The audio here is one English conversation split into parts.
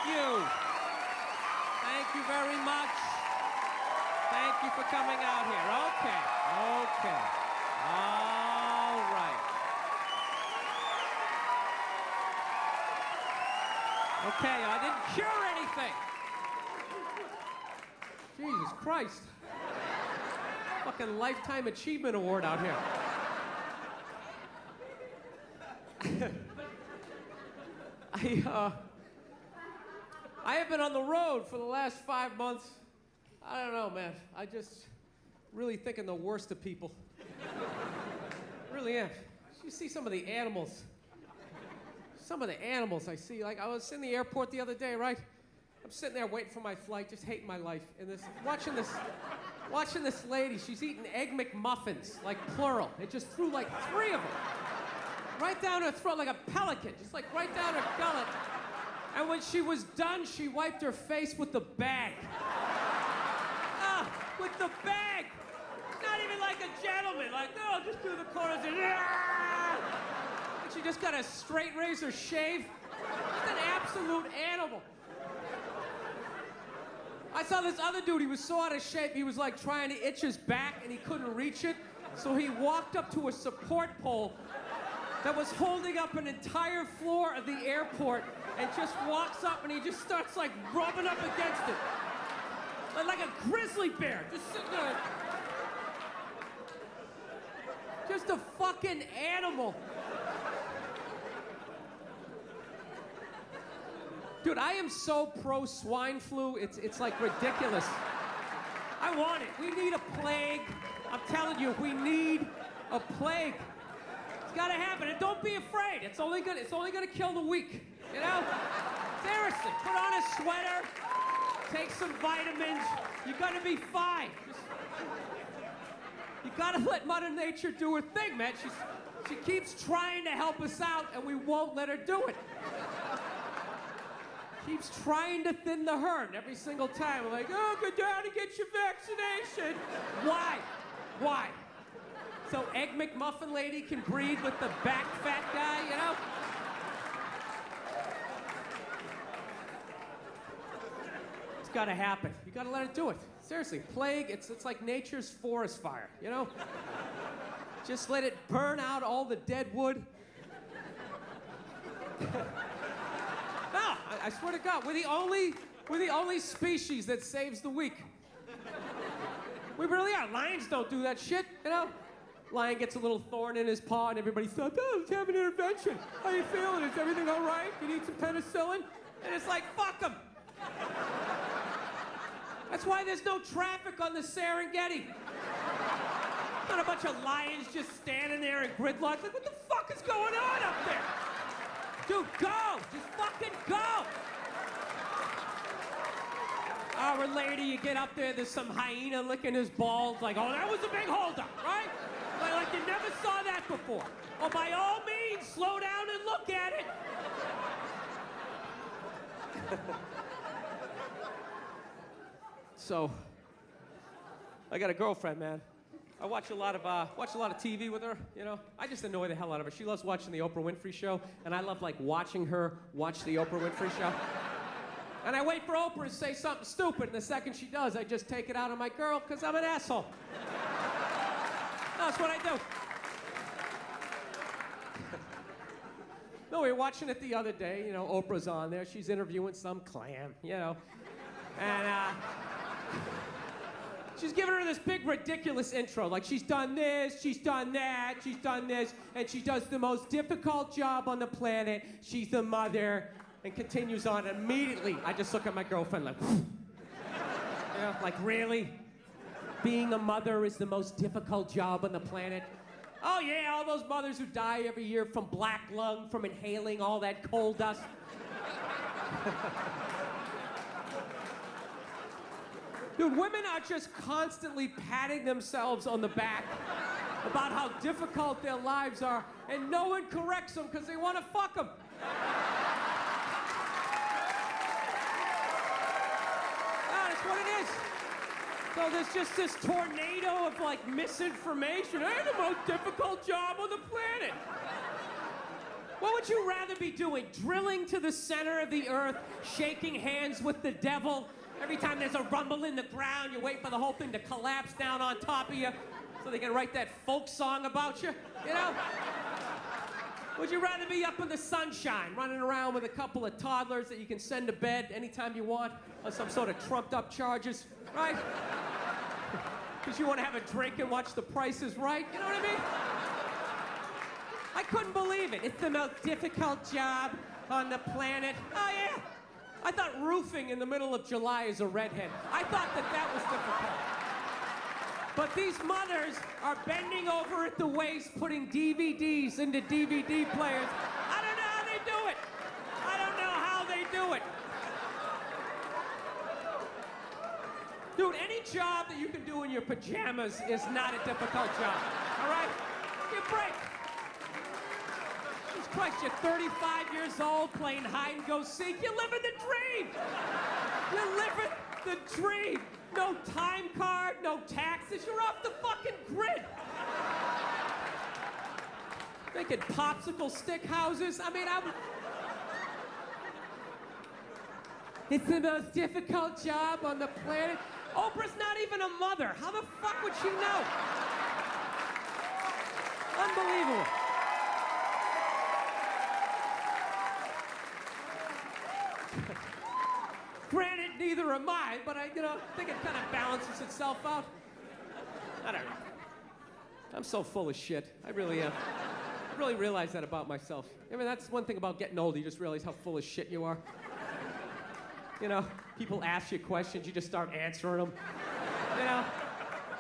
you. Thank you very much. Thank you for coming out here. Okay. All right. Okay, I didn't cure anything. Jesus Christ. Fucking Lifetime Achievement Award out here. I have been on the road for the last 5 months. I don't know, man. I just really thinking the worst of people. Really am. You see some of the animals. Some of the animals I see. Like, I was in the airport the other day, right? I'm sitting there waiting for my flight, just hating my life. And watching this lady. She's eating Egg McMuffins, like plural. It just threw like 3 of them. Right down her throat like a pelican, just like right down her gullet. And when she was done, she wiped her face with the bag. With the bag! Not even like a gentleman, like, no, just do the corners and she just got a straight razor shave. Just an absolute animal. I saw this other dude, he was so out of shape, he was like trying to itch his back and he couldn't reach it. So he walked up to a support pole that was holding up an entire floor of the airport and just walks up and he just starts like rubbing up against it. Like a grizzly bear, just sitting there. Just a fucking animal. Dude, I am so pro swine flu, it's like ridiculous. I want it. We need a plague. I'm telling you, we need a plague. It's gotta happen, and don't be afraid. It's only gonna kill the weak, you know? Seriously, put on a sweater, take some vitamins, you're gonna be fine. You gotta let Mother Nature do her thing, man. She keeps trying to help us out, and we won't let her do it. Keeps trying to thin the herd every single time. We're like, oh, go down and get your vaccination. Why? Why? So Egg McMuffin lady can breed with the back fat guy, you know? It's gotta happen. You gotta let it do it. Seriously, plague, it's like nature's forest fire, you know? Just let it burn out all the dead wood. No, I swear to God, we're the only species that saves the weak. We really are. Lions don't do that shit, you know? Lion gets a little thorn in his paw and everybody says, oh, let's have an intervention. How you feeling? Is everything all right? You need some penicillin? And it's like, fuck them. That's why there's no traffic on the Serengeti. Not a bunch of lions just standing there in gridlock. Like, what the fuck is going on up there? Dude, go! Just fucking go! Our lady, you get up there, there's some hyena licking his balls. Like, oh, that was a big holdup, right? Like you never saw that before. Oh, by all means, slow down and look at it. So, I got a girlfriend, man. I watch a lot of TV with her, you know. I just annoy the hell out of her. She loves watching the Oprah Winfrey Show, and I love like watching her watch the Oprah Winfrey Show. And I wait for Oprah to say something stupid, and the second she does, I just take it out on my girl, because I'm an asshole. That's what I do. No, we were watching it the other day, you know, Oprah's on there, she's interviewing some clam, you know. And she's giving her this big, ridiculous intro. Like, she's done this, she's done that, she's done this, and she does the most difficult job on the planet. She's the mother, and continues on. Immediately, I just look at my girlfriend like, you know, like, really? Being a mother is the most difficult job on the planet? Oh, yeah, all those mothers who die every year from black lung, from inhaling all that coal dust. Dude, women are just constantly patting themselves on the back about how difficult their lives are, and no one corrects them because they want to fuck them. That's what it is. So there's just this tornado of, like, misinformation. I have the most difficult job on the planet. What would you rather be doing? Drilling to the center of the earth, shaking hands with the devil? Every time there's a rumble in the ground, you wait for the whole thing to collapse down on top of you so they can write that folk song about you, you know? Would you rather be up in the sunshine, running around with a couple of toddlers that you can send to bed anytime you want on some sort of trumped up charges, right? Because you want to have a drink and watch The Price is Right, you know what I mean? I couldn't believe it. It's the most difficult job on the planet. Oh, yeah. I thought roofing in the middle of July is a redhead. I thought that was difficult. But these mothers are bending over at the waist, putting DVDs into DVD players. I don't know how they do it. I don't know how they do it. Dude, any job that you can do in your pajamas is not a difficult job, all right? Give a break. Jesus Christ, you're 35 years old playing hide and go seek. You're living the dream. You're living the dream. No time card, no taxes. You're off the fucking grid. Making popsicle stick houses. I mean, it's the most difficult job on the planet. Oprah's not even a mother. How the fuck would she know? Unbelievable. Granted, neither am I, but I think it kind of balances itself out. I don't know. I'm so full of shit. I really am. I really realize that about myself. I mean, that's one thing about getting older. You just realize how full of shit you are. You know, people ask you questions, you just start answering them. You know,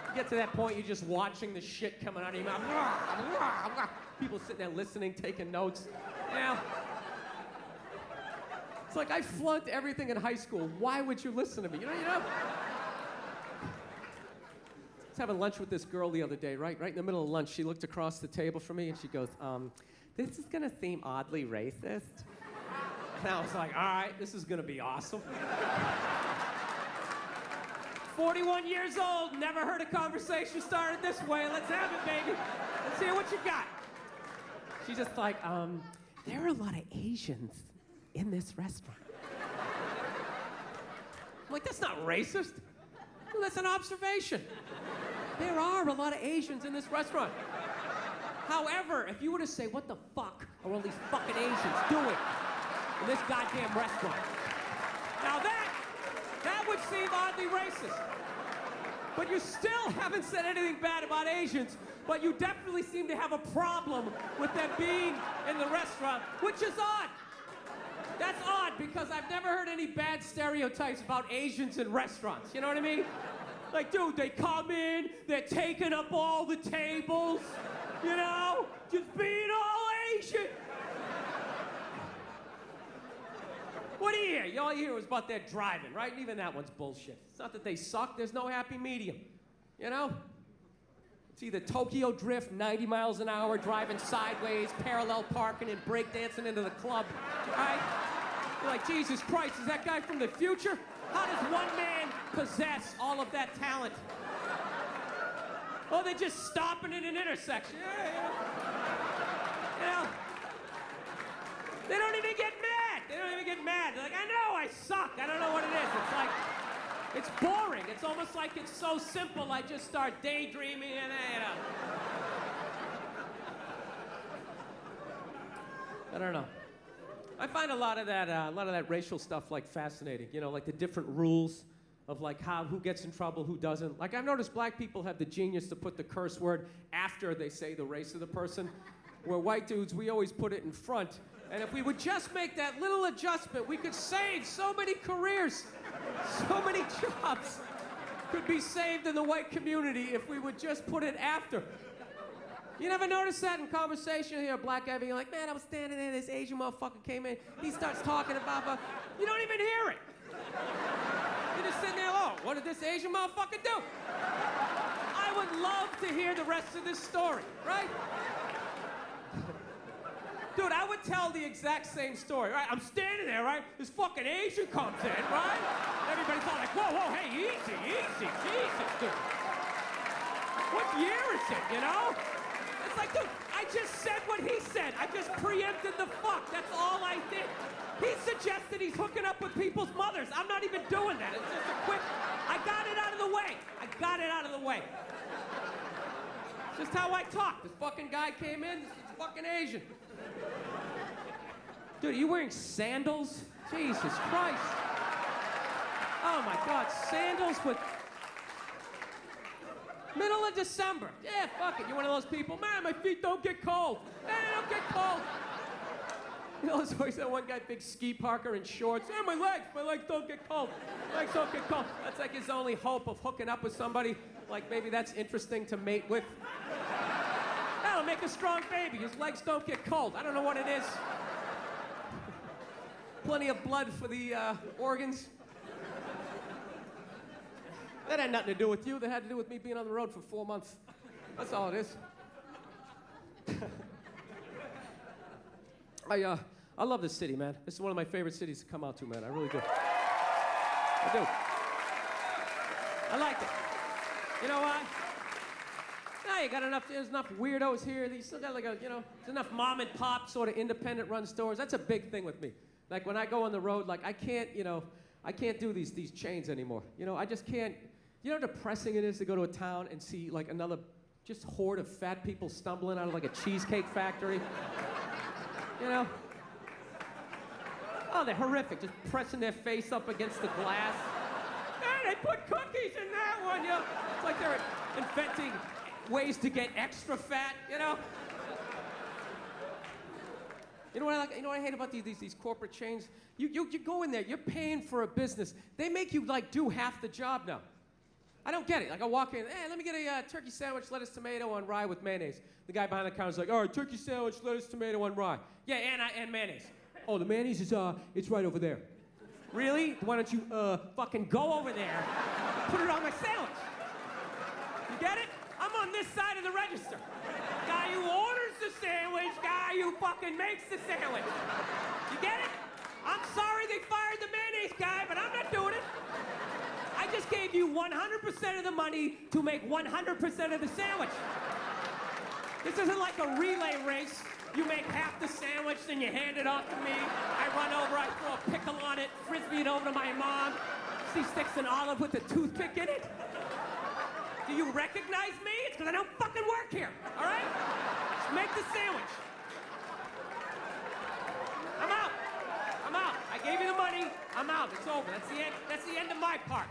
you get to that point, you're just watching the shit coming out of your mouth. People sitting there listening, taking notes. You know? It's like I flunked everything in high school. Why would you listen to me? You know? I was having lunch with this girl the other day, right in the middle of lunch. She looked across the table from me and she goes, this is gonna seem oddly racist. And I was like, all right, this is gonna be awesome. 41 years old, never heard a conversation started this way. Let's have it, baby. Let's hear what you got. She's just like, there are a lot of Asians in this restaurant. I'm like, that's not racist. Well, that's an observation. There are a lot of Asians in this restaurant. However, if you were to say, what the fuck are all these fucking Asians doing in this goddamn restaurant? Now that would seem oddly racist. But you still haven't said anything bad about Asians, but you definitely seem to have a problem with them being in the restaurant, which is odd. That's odd because I've never heard any bad stereotypes about Asians in restaurants. You know what I mean? Like, dude, they come in, they're taking up all the tables, you know? Just being all Asian. What do you hear? All you hear was about their driving, right? And even that one's bullshit. It's not that they suck, there's no happy medium, you know? It's either Tokyo Drift, 90 miles an hour, driving sideways, parallel parking, and breakdancing into the club, right? You're like, Jesus Christ, is that guy from the future? How does one man possess all of that talent? Oh, they're just stopping in an intersection. Yeah. You know? They don't even get mad. They don't even get mad. They're like, I know, I suck. I don't know what it is. It's like, it's boring. It's almost like it's so simple, I just start daydreaming and, you know. I don't know. I find a lot of that racial stuff like fascinating. You know, like the different rules of like who gets in trouble, who doesn't. Like I've noticed black people have the genius to put the curse word after they say the race of the person, where white dudes, we always put it in front. And if we would just make that little adjustment, we could save so many careers, so many jobs could be saved in the white community if we would just put it after. You never notice that in conversation? You hear a black guy being like, man, I was standing there, this Asian motherfucker came in, he starts talking about, you don't even hear it. You're just sitting there, oh, what did this Asian motherfucker do? I would love to hear the rest of this story, right? Dude, I would tell the exact same story, right? I'm standing there, right? This fucking Asian comes in, right? Everybody's all like, whoa, hey, easy, Jesus, dude. What year is it, you know? It's like, dude, I just said what he said. I just preempted the fuck. That's all I did. He suggested he's hooking up with people's mothers. I'm not even doing that. It's just a quick, I got it out of the way. I got it out of the way. It's just how I talk. This fucking guy came in, this is fucking Asian. Dude, are you wearing sandals? Jesus Christ. Oh my God, sandals with... Middle of December. Yeah, fuck it. You're one of those people. Man, my feet don't get cold. Man, they don't get cold. You know, there's always that one guy, big ski parker in shorts. Hey, my legs don't get cold. My legs don't get cold. That's like his only hope of hooking up with somebody. Like maybe that's interesting to mate with. That'll make a strong baby. His legs don't get cold. I don't know what it is. Plenty of blood for the organs. That had nothing to do with you. That had to do with me being on the road for 4 months. That's all it is. I love this city, man. This is one of my favorite cities to come out to, man. I really do. I do. I like it. You know why? Now you got there's enough weirdos here. You still got like there's enough mom and pop sort of independent run stores. That's a big thing with me. Like when I go on the road, like I can't do these chains anymore. I just can't. You know how depressing it is to go to a town and see like another just horde of fat people stumbling out of like a cheesecake factory? Oh, they're horrific, just pressing their face up against the glass. Hey, they put cookies in that one, It's like they're inventing ways to get extra fat, You know what I like? You know what I hate about these corporate chains? You go in there, you're paying for a business. They make you like do half the job now. I don't get it. Like I walk in, hey, let me get a turkey sandwich, lettuce, tomato on rye with mayonnaise. The guy behind the counter's like, all right, turkey sandwich, lettuce, tomato on rye. Yeah, and mayonnaise. Oh, the mayonnaise is it's right over there. Really? Why don't you fucking go over there and put it on my sandwich? You get it? I'm on this side of the register. Guy who orders the sandwich, guy who fucking makes the sandwich. You get it? I'm sorry they fired the mayonnaise guy, but I'm not doing it. I just gave you 100% of the money to make 100% of the sandwich. This isn't like a relay race. You make half the sandwich, then you hand it off to me. I run over, I throw a pickle on it, frisbee it over to my mom. She sticks an olive with a toothpick in it. Do you recognize me? It's because I don't fucking work here, all right? Just make the sandwich. I'm out. I gave you the money. I'm out. It's over. That's the end of my part.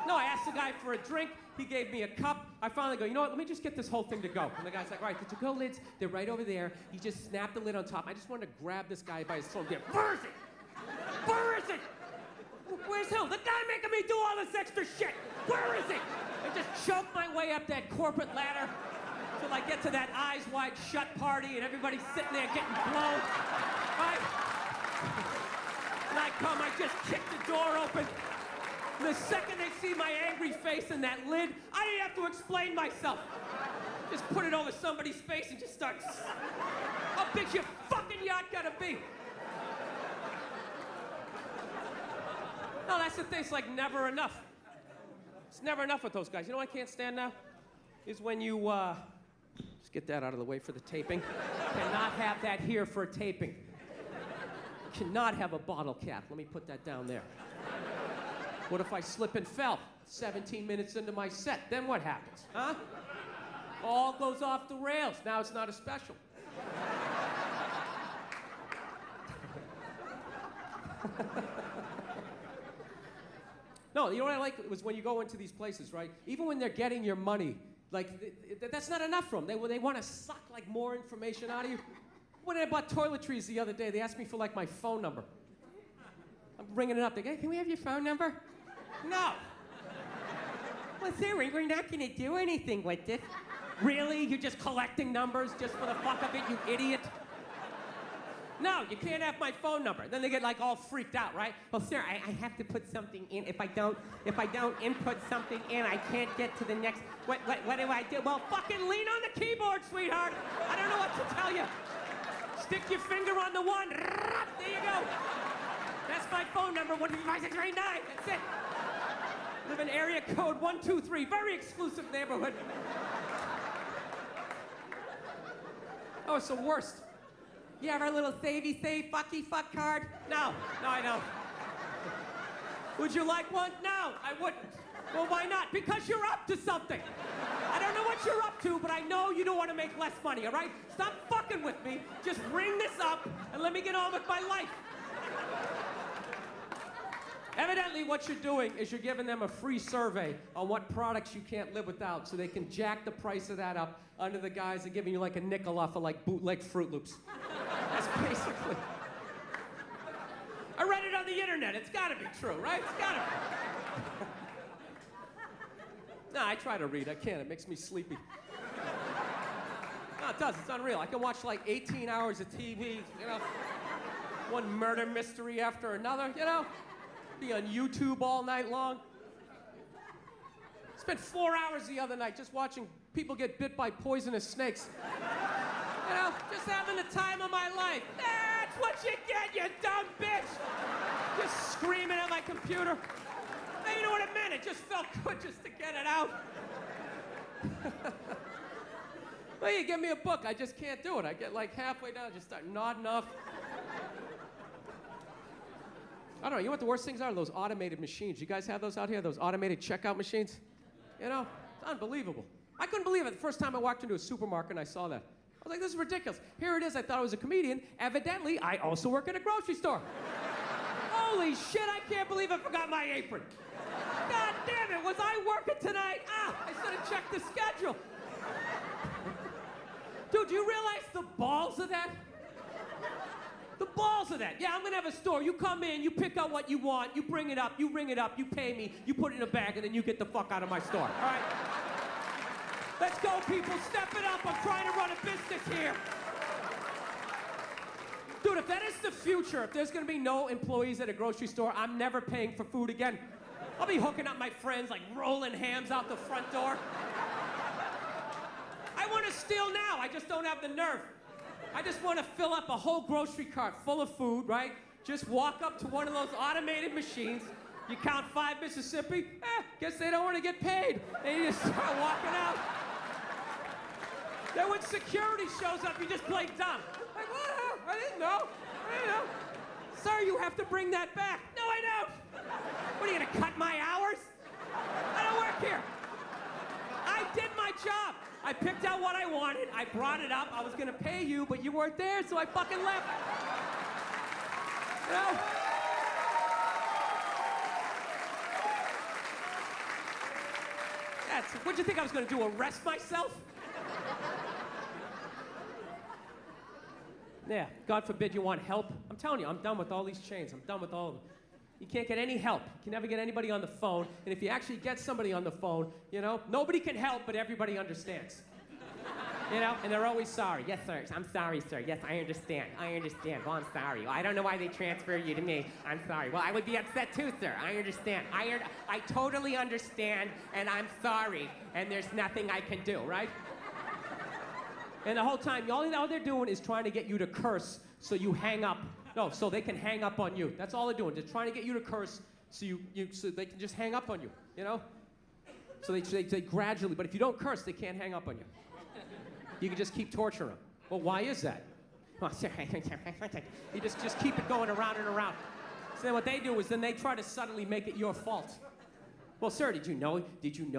No, I asked the guy for a drink. He gave me a cup. I finally go, you know what? Let me just get this whole thing to go. And the guy's like, all right, the to-go lids, they're right over there. He just snapped the lid on top. I just wanted to grab this guy by his throat and get, where is it? Where is it? Where's Hill? The guy making me do all this extra shit. Where is it? I just choke my way up that corporate ladder till I get to that eyes wide shut party and everybody's sitting there getting blown. Right? And I come, I just kick the door open. And the second they see my angry face in that lid, I didn't have to explain myself. Just put it over somebody's face and just start. How big's your fucking yacht gotta be? No, that's the thing. It's like never enough. It's never enough with those guys. You know what I can't stand now? Is when you, just get that out of the way for the taping. Cannot have that here for taping. Cannot have a bottle cap. Let me put that down there. What if I slip and fell 17 minutes into my set? Then what happens, huh? All goes off the rails. Now it's not a special. No, you know what I like was when you go into these places, right? Even when they're getting your money, like, that's not enough for them. They want to suck, like, more information out of you. When I bought toiletries the other day, they asked me for, like, my phone number. I'm ringing it up. They go, hey, can we have your phone number? No. Well, sorry, we're not going to do anything with it. Really? You're just collecting numbers just for the fuck of it, you idiot? No, you can't have my phone number. Then they get like all freaked out, right? Well, sir, I have to put something in. If I don't input something in, I can't get to the next. What do I do? Well, fucking lean on the keyboard, sweetheart. I don't know what to tell you. Stick your finger on the one. There you go. That's my phone number. 15639. That's it. Live in area code 123. Very exclusive neighborhood. Oh, it's the worst. You have our little savey save fucky fuck card? No, I don't. Would you like one? No, I wouldn't. Well, why not? Because you're up to something. I don't know what you're up to, but I know you don't want to make less money, all right? Stop fucking with me. Just ring this up and let me get on with my life. Evidently, what you're doing is you're giving them a free survey on what products you can't live without so they can jack the price of that up under the guise of giving you like a nickel off of like bootleg Fruit Loops. That's basically. I read it on the internet. It's gotta be true, right? It's gotta be. No, I try to read. I can't. It makes me sleepy. No, it does. It's unreal. I can watch like 18 hours of TV, you know, one murder mystery after another, you know, be on YouTube all night long. Spent 4 hours the other night just watching people get bit by poisonous snakes. You know, just having the time of my life. That's what you get, you dumb bitch! Just screaming at my computer. Hey, you know what it meant? It just felt good just to get it out. Well, you give me a book, I just can't do it. I get like halfway down, just start nodding off. I don't know, you know what the worst things are? Those automated machines. You guys have those out here? Those automated checkout machines? You know, it's unbelievable. I couldn't believe it the first time I walked into a supermarket and I saw that. I was like, this is ridiculous. Here it is, I thought I was a comedian. Evidently, I also work at a grocery store. Holy shit, I can't believe I forgot my apron. God damn it, was I working tonight? Ah, I should have checked the schedule. Dude, do you realize the balls of that? The balls of that. Yeah, I'm gonna have a store. You come in, you pick out what you want, you bring it up, you ring it up, you pay me, you put it in a bag, and then you get the fuck out of my store, all right? Let's go, people, step it up. I'm trying to run a business here. Dude, if that is the future, if there's gonna be no employees at a grocery store, I'm never paying for food again. I'll be hooking up my friends, like rolling hams out the front door. I want to steal now, I just don't have the nerve. I just want to fill up a whole grocery cart full of food, right? Just walk up to one of those automated machines, you count 5 Mississippi, guess they don't want to get paid. And you just start walking out. Then when security shows up, you just play dumb. Like, what? I didn't know. Sir, you have to bring that back. No, I don't. What, are you gonna cut my hours? I don't work here. I did my job. I picked out what I wanted, I brought it up, I was gonna pay you, but you weren't there, so I fucking left. You know? What'd you think I was gonna do, arrest myself? Yeah, God forbid you want help. I'm telling you, I'm done with all these chains. I'm done with all of them. You can't get any help. You can never get anybody on the phone. And if you actually get somebody on the phone, you know, nobody can help, but everybody understands. You know, and they're always sorry. Yes, sir. I'm sorry, sir. Yes, I understand. I understand. Well, I'm sorry. Well, I don't know why they transfer you to me. I'm sorry. Well, I would be upset too, sir. I understand. I totally understand, and I'm sorry, and there's nothing I can do, right? And the whole time, all they're doing is trying to get you to curse so you hang up. No, so they can hang up on you. That's all they're doing. They're trying to get you to curse so so they can just hang up on you, you know? So they gradually, but if you don't curse, they can't hang up on you. You can just keep torturing them. Well, why is that? You just keep it going around and around. So then what they do is then they try to suddenly make it your fault. Well, sir, did you know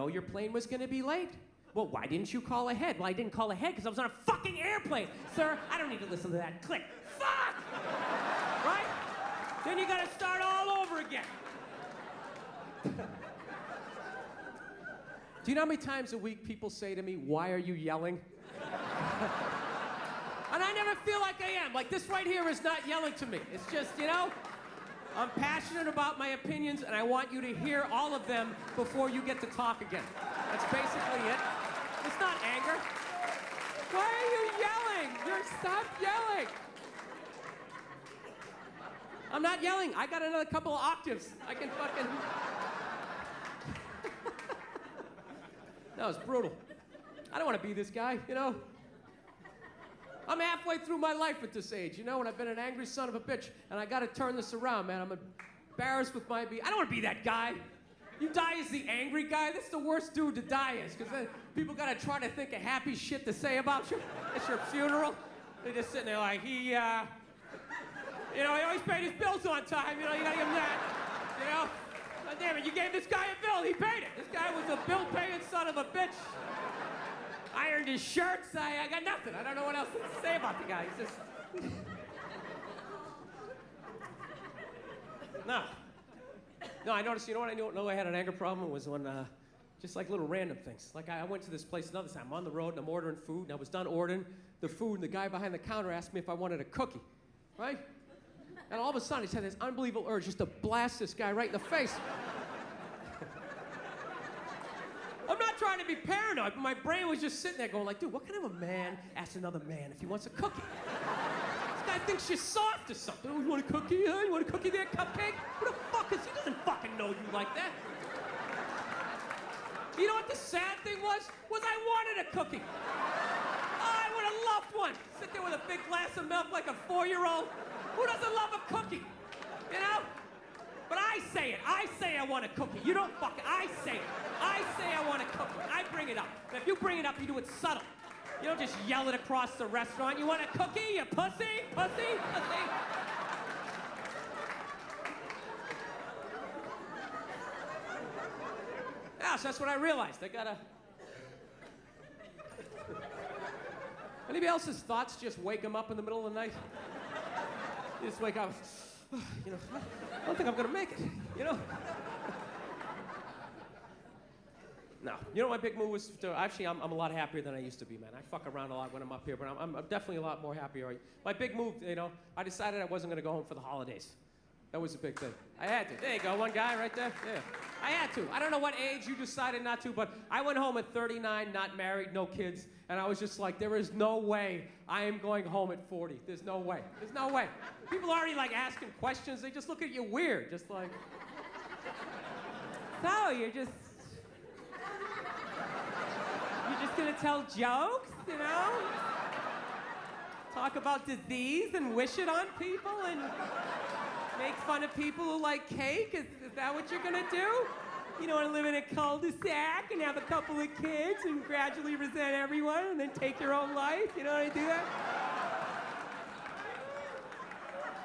your plane was gonna be late? Well, why didn't you call ahead? Well, I didn't call ahead because I was on a fucking airplane. Sir, I don't need to listen to that. Click. Fuck! Right? Then you gotta start all over again. Do you know how many times a week people say to me, why are you yelling? And I never feel like I am. Like, this right here is not yelling to me. It's just, you know, I'm passionate about my opinions, and I want you to hear all of them before you get to talk again. That's basically it. It's not anger. Why are you yelling? Stop yelling. I'm not yelling. I got another couple of octaves. I can fucking... No, it's brutal. I don't want to be this guy, you know? I'm halfway through my life at this age, you know, and I've been an angry son of a bitch, and I gotta turn this around, man. I'm embarrassed with my I don't want to be that guy. You die as the angry guy, that's the worst dude to die as, because then people gotta try to think of happy shit to say about you at your funeral. They're just sitting there like, he always paid his bills on time. You gotta give him that. God damn it, you gave this guy a bill, he paid it. This guy was a bill-paying son of a bitch. Ironed his shirts, I got nothing. I don't know what else to say about the guy. He's just... No, I noticed, you know what I know I had an anger problem was when, just like little random things. Like I went to this place another time. I'm on the road and I'm ordering food, and I was done ordering the food, and the guy behind the counter asked me if I wanted a cookie, right? And all of a sudden, he had this unbelievable urge just to blast this guy right in the face. I'm not trying to be paranoid, but my brain was just sitting there going like, dude, what kind of a man asks another man if he wants a cookie? This guy thinks you're soft or something. Oh, you want a cookie? Huh? You want a cookie there, cupcake? Who the fuck is he? Doesn't fucking know you like that. You know what the sad thing was? I wanted a cookie. I would have loved one. Sit there with a big glass of milk like a 4-year-old. Who doesn't love a cookie? You know? But I say it. I say I want a cookie. You don't fucking... I say it. I say I want a cookie. I bring it up. And if you bring it up, you do it subtle. You don't just yell it across the restaurant. You want a cookie, you pussy? Pussy? Pussy? Yeah, so that's what I realized. I gotta... Anybody else's thoughts just wake them up in the middle of the night? You just wake up, I don't think I'm gonna make it, No. You know what my big move was to, actually, I'm a lot happier than I used to be, man. I fuck around a lot when I'm up here, but I'm definitely a lot more happier. My big move, I decided I wasn't gonna go home for the holidays. That was a big thing. I had to. There you go, one guy right there. Yeah. I had to. I don't know what age you decided not to, but I went home at 39, not married, no kids, and I was just like, there is no way I am going home at 40. There's no way. There's no way. People are already like asking questions. They just look at you weird, just like, so you're just gonna tell jokes, Talk about disease and wish it on people and make fun of people who like cake? Is that what you're gonna do? You don't want to live in a cul-de-sac and have a couple of kids and gradually resent everyone and then take your own life? You know how to do that?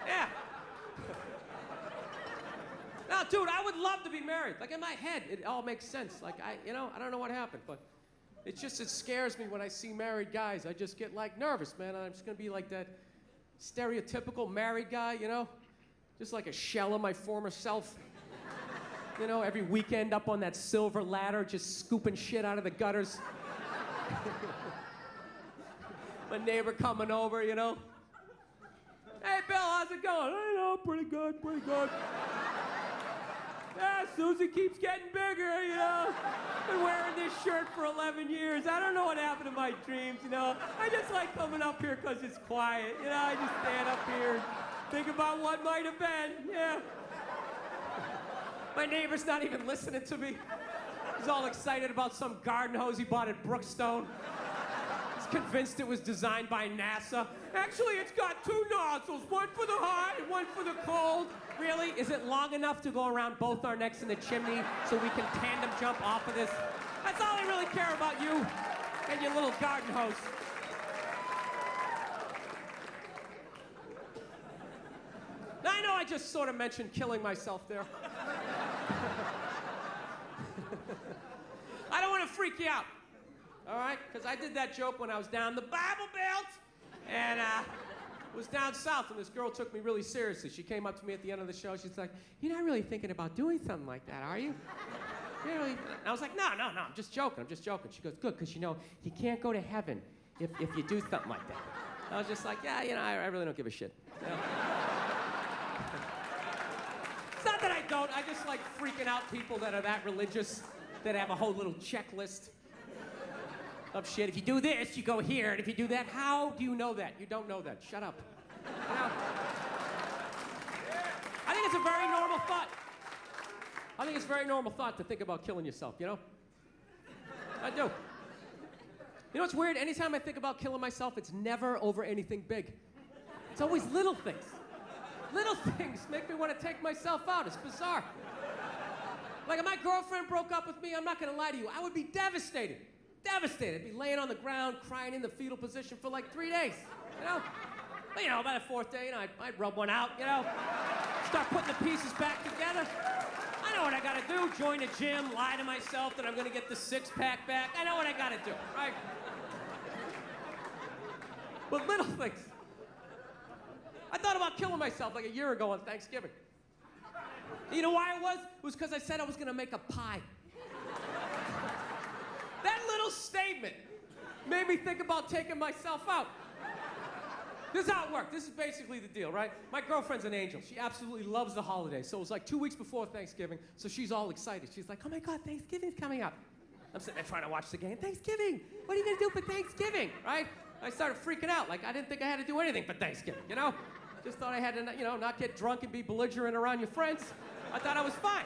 Yeah. No, dude, I would love to be married. Like in my head, it all makes sense. Like I don't know what happened, but it scares me when I see married guys. I just get like nervous, man. I'm just gonna be like that stereotypical married guy, Just like a shell of my former self. Every weekend up on that silver ladder, just scooping shit out of the gutters. My neighbor coming over, Hey, Bill, how's it going? Pretty good, pretty good. Yeah, Susie keeps getting bigger, Been wearing this shirt for 11 years. I don't know what happened to my dreams, I just like coming up here because it's quiet, I just stand up here and think about what might have been, yeah. My neighbor's not even listening to me. He's all excited about some garden hose he bought at Brookstone. He's convinced it was designed by NASA. Actually, it's got 2 nozzles, one for the hot and one for the cold. Really? Is it long enough to go around both our necks in the chimney so we can tandem jump off of this? That's all I really care about, you and your little garden hose. Now, I know I just sort of mentioned killing myself there. I don't want to freak you out, all right? Because I did that joke when I was down the Bible Belt, and was down south, and this girl took me really seriously. She came up to me at the end of the show. She's like, "You're not really thinking about doing something like that, are you?" Really? And I was like, no, I'm just joking. She goes, good, because you can't go to heaven if you do something like that. I was just like, yeah, I really don't give a shit. It's not that I don't. I just like freaking out people that are that religious, that have a whole little checklist of shit. If you do this, you go here, and if you do that, how do you know that? You don't know that. Shut up. I think it's a very normal thought. I think it's a very normal thought to think about killing yourself, I do. You know what's weird? Anytime I think about killing myself, it's never over anything big. It's always little things. Little things make me want to take myself out. It's bizarre. Like if my girlfriend broke up with me, I'm not going to lie to you, I would be devastated. Devastated. I'd be laying on the ground, crying in the fetal position for like 3 days. you know? But, you know, by the fourth day, you know, I'd rub one out, you know? Start putting the pieces back together. I know what I gotta do. Join a gym, lie to myself that I'm gonna get the six-pack back. I know what I gotta do, right? But little things. I thought about killing myself like a year ago on Thanksgiving. You know why it was? It was because I said I was gonna make a pie. That little statement made me think about taking myself out. This is how it worked. This is basically the deal, right? My girlfriend's an angel. She absolutely loves the holidays. So it was like 2 weeks before Thanksgiving, so she's all excited. She's like, oh my God, Thanksgiving's coming up. I'm sitting there trying to watch the game. Thanksgiving, what are you gonna do for Thanksgiving, right? I started freaking out, like I didn't think I had to do anything for Thanksgiving, you know? Just thought I had to, you know, not get drunk and be belligerent around your friends. I thought I was fine.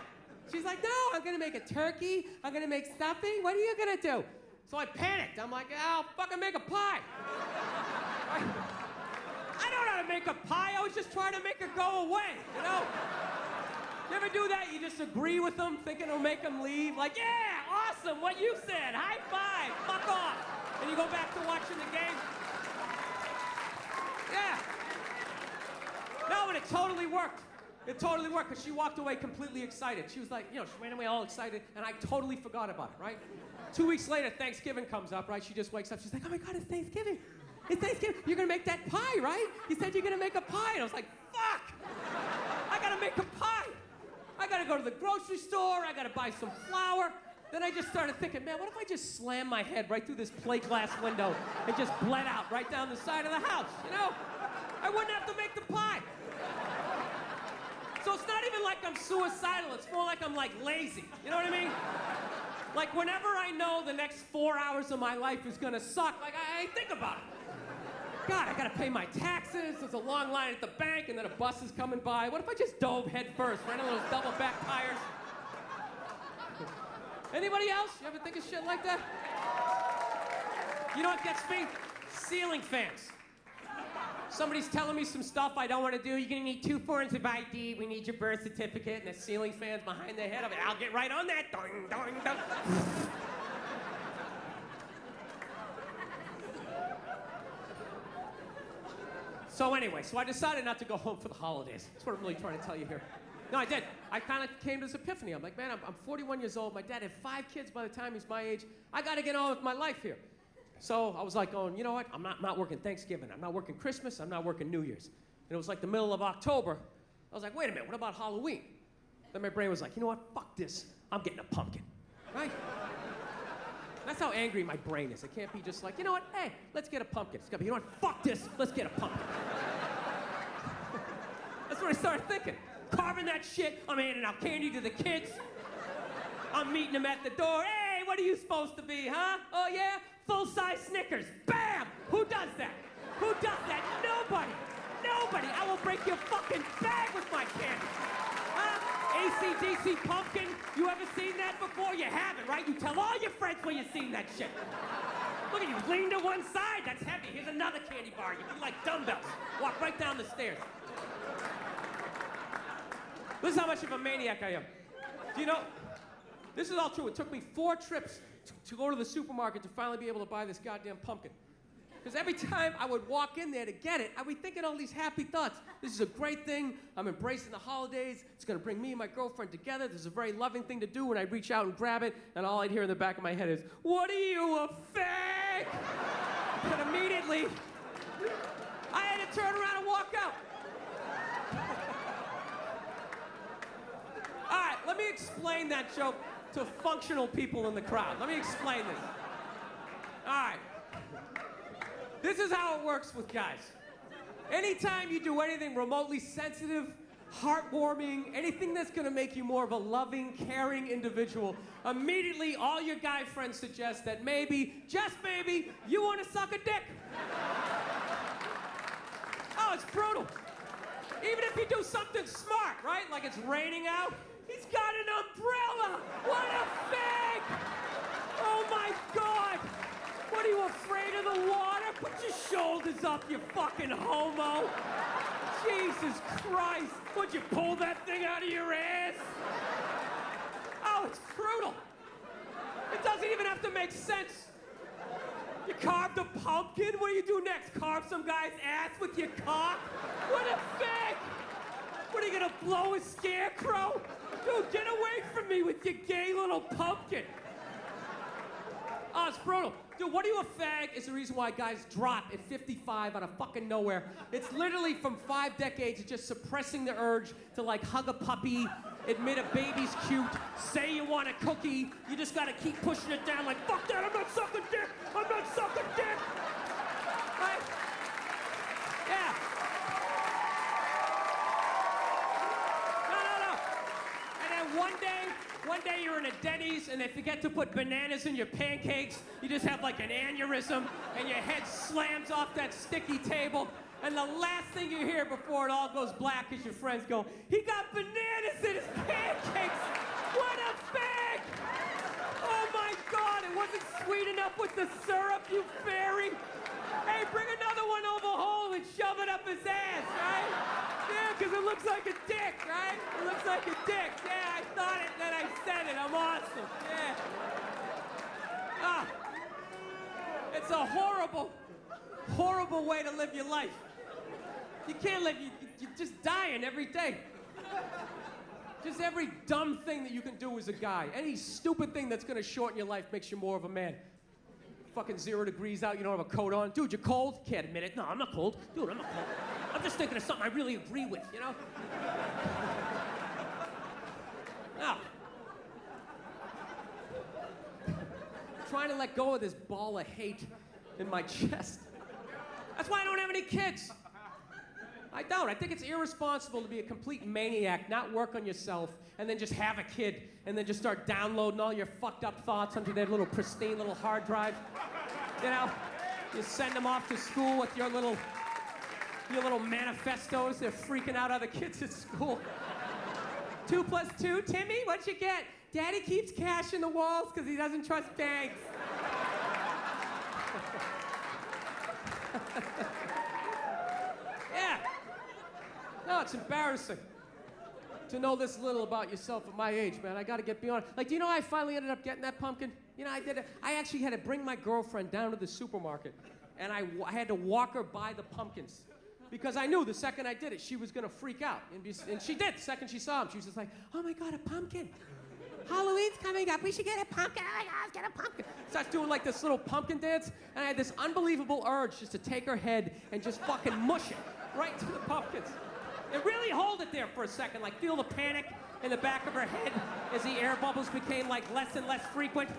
She's like, no, I'm gonna make a turkey, I'm gonna make stuffing, what are you gonna do? So I panicked. I'm like, I'll fucking make a pie. I don't know how to make a pie. I was just trying to make it go away, you know? You ever do that? You just agree with them, thinking it'll make them leave? Like, yeah, awesome, what you said. High five, fuck off. And you go back to watching the game. Yeah. No, but it totally worked. It totally worked, because she walked away completely excited. She was like, you know, she ran away all excited, and I totally forgot about it, right? 2 weeks later, Thanksgiving comes up, right? She just wakes up. She's like, oh my God, it's Thanksgiving. It's Thanksgiving. You're gonna make that pie, right? You said you're gonna make a pie. And I was like, fuck! I gotta make a pie. I gotta go to the grocery store. I gotta buy some flour. Then I just started thinking, man, what if I just slam my head right through this plate glass window and just bled out right down the side of the house, you know? I wouldn't have to make the pie. So it's not even like I'm suicidal. It's more like I'm like lazy. You know what I mean? Like whenever I know the next 4 hours of my life is gonna suck, like I think about it. God, I gotta pay my taxes, there's a long line at the bank, and then a bus is coming by. What if I just dove head first, right into those double back tires? Anybody else? You ever think of shit like that? You know what gets me? Ceiling fans. Somebody's telling me some stuff I don't want to do. You're gonna need 2 forms of ID. We need your birth certificate, and the ceiling fans behind their head. I'll get right on that. Doing, doing, doing. So anyway, I decided not to go home for the holidays. That's what I'm really trying to tell you here. No, I did. I kind of came to this epiphany. I'm like, man, I'm 41 years old. My dad had 5 kids by the time he's my age. I got to get on with my life here. So I was like going, you know what? I'm not working Thanksgiving. I'm not working Christmas. I'm not working New Year's. And it was like the middle of October. I was like, wait a minute, what about Halloween? Then my brain was like, you know what? Fuck this. I'm getting a pumpkin. Right? That's how angry my brain is. It can't be just like, you know what? Hey, let's get a pumpkin. It's gotta be, you know what? Fuck this. Let's get a pumpkin. That's what I started thinking. Carving that shit. I'm handing out candy to the kids. I'm meeting them at the door. Hey, what are you supposed to be, huh? Oh, yeah? Full-size Snickers. Bam! Who does that? Who does that? Nobody. Nobody. I will break your fucking bag with my candy. Huh? AC/DC pumpkin. You ever seen that before? You haven't, right? You tell all your friends where you've seen that shit. Look at you, lean to one side. That's heavy. Here's another candy bar. You be like dumbbells. Walk right down the stairs. This is how much of a maniac I am. Do you know, this is all true. It took me 4 trips to go to the supermarket to finally be able to buy this goddamn pumpkin. Because every time I would walk in there to get it, I'd be thinking all these happy thoughts. This is a great thing. I'm embracing the holidays. It's going to bring me and my girlfriend together. This is a very loving thing to do when I reach out and grab it. And all I'd hear in the back of my head is, what are you, a fake? And immediately, I had to turn around and walk out. All right, let me explain that joke to functional people in the crowd. Let me explain this. All right. This is how it works with guys. Anytime you do anything remotely sensitive, heartwarming, anything that's gonna make you more of a loving, caring individual, immediately all your guy friends suggest that maybe, just maybe, you wanna suck a dick. Oh, it's brutal. Even if you do something smart, right? Like it's raining out, he's got an umbrella! What a fake! Oh my God! What are you, afraid of the water? Put your shoulders up, you fucking homo! Jesus Christ! Would you pull that thing out of your ass? Oh, it's brutal. It doesn't even have to make sense. You carved a pumpkin? What do you do next? Carve some guy's ass with your cock? What a fag! What, are you gonna blow a scarecrow? Dude, get away from me with your gay little pumpkin. Oh, it's brutal. Dude, what are you a fag is the reason why guys drop at 55 out of fucking nowhere. It's literally from 5 decades of just suppressing the urge to like hug a puppy, admit a baby's cute, say you want a cookie. You just gotta keep pushing it down like, fuck that, I'm not sucking dick! I'm not sucking dick! Right? Yeah. No. And then one day you're in a Denny's and they forget to put bananas in your pancakes. You just have like an aneurysm and your head slams off that sticky table. And the last thing you hear before it all goes black is your friends go, he got bananas in his pancakes! What a fag! Oh my God, it wasn't sweet enough with the syrup, you fairy! Hey, bring another one over home and shove it up his ass, right? Yeah, because it looks like a dick, right? It looks like a dick. Yeah, I thought it, then I said it. I'm awesome. Yeah. Ah. It's a horrible, horrible way to live your life. You can't live, you're just dying every day. Just every dumb thing that you can do as a guy. Any stupid thing that's gonna shorten your life makes you more of a man. Fucking 0 degrees out, you don't have a coat on. Dude, you're cold? Can't admit it. No, I'm not cold. Dude, I'm not cold. I'm just thinking of something I really agree with, you know? No. Trying to let go of this ball of hate in my chest. That's why I don't have any kids. I don't. I think it's irresponsible to be a complete maniac, not work on yourself, and then just have a kid, and then just start downloading all your fucked up thoughts onto their little pristine little hard drive. You know? You send them off to school with your little manifestos. They're freaking out other kids at school. 2 + 2, Timmy, what'd you get? Daddy keeps cash in the walls because he doesn't trust banks. Yeah. No, it's embarrassing to know this little about yourself at my age, man. I gotta get beyond it. Like, do you know how I finally ended up getting that pumpkin? You know, I actually had to bring my girlfriend down to the supermarket, and I had to walk her by the pumpkins. Because I knew the second I did it, she was gonna freak out. And she did, the second she saw him. She was just like, oh my God, a pumpkin. Halloween's coming up, we should get a pumpkin. Oh my God, let's get a pumpkin. Starts doing like this little pumpkin dance, and I had this unbelievable urge just to take her head and just fucking mush it right to the pumpkins. And really hold it there for a second, like feel the panic in the back of her head as the air bubbles became like less and less frequent.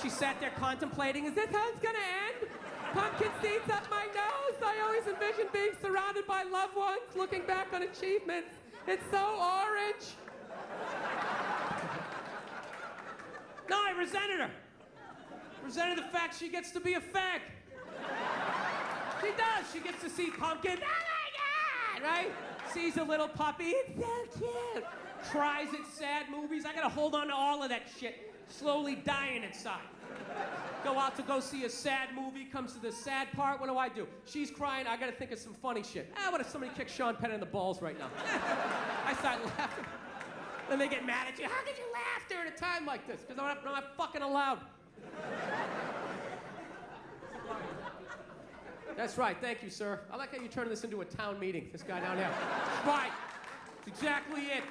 She sat there contemplating, is this how it's gonna end? Pumpkin seeds up my nose. I always envisioned being surrounded by loved ones, looking back on achievements. It's so orange. No, I resented her. Resented the fact she gets to be a fag. She does. She gets to see pumpkin. Oh my God, right? Sees a little puppy. It's so cute. Cries at sad movies. I gotta hold on to all of that shit. Slowly dying inside. Go out to go see a sad movie, comes to the sad part, what do? She's crying, I gotta think of some funny shit. What if somebody kicked Sean Penn in the balls right now? I start laughing. Then they get mad at you. How could you laugh during a time like this? Because I'm not fucking allowed. That's right, thank you, sir. I like how you turned this into a town meeting, this guy down here. Right, that's exactly it.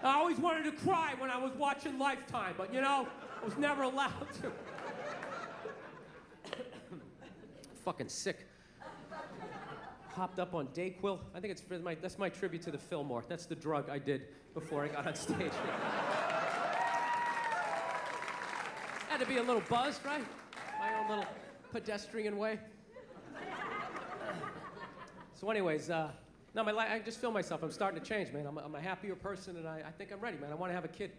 I always wanted to cry when I was watching Lifetime, but you know, I was never allowed to. Fucking sick. Hopped up on Dayquil. I think that's my tribute to the Fillmore. That's the drug I did before I got on stage. Had to be a little buzzed, right? My own little pedestrian way. So anyways, no, I just feel myself. I'm starting to change, man. I'm a happier person, and I think I'm ready, man. I want to have a kid.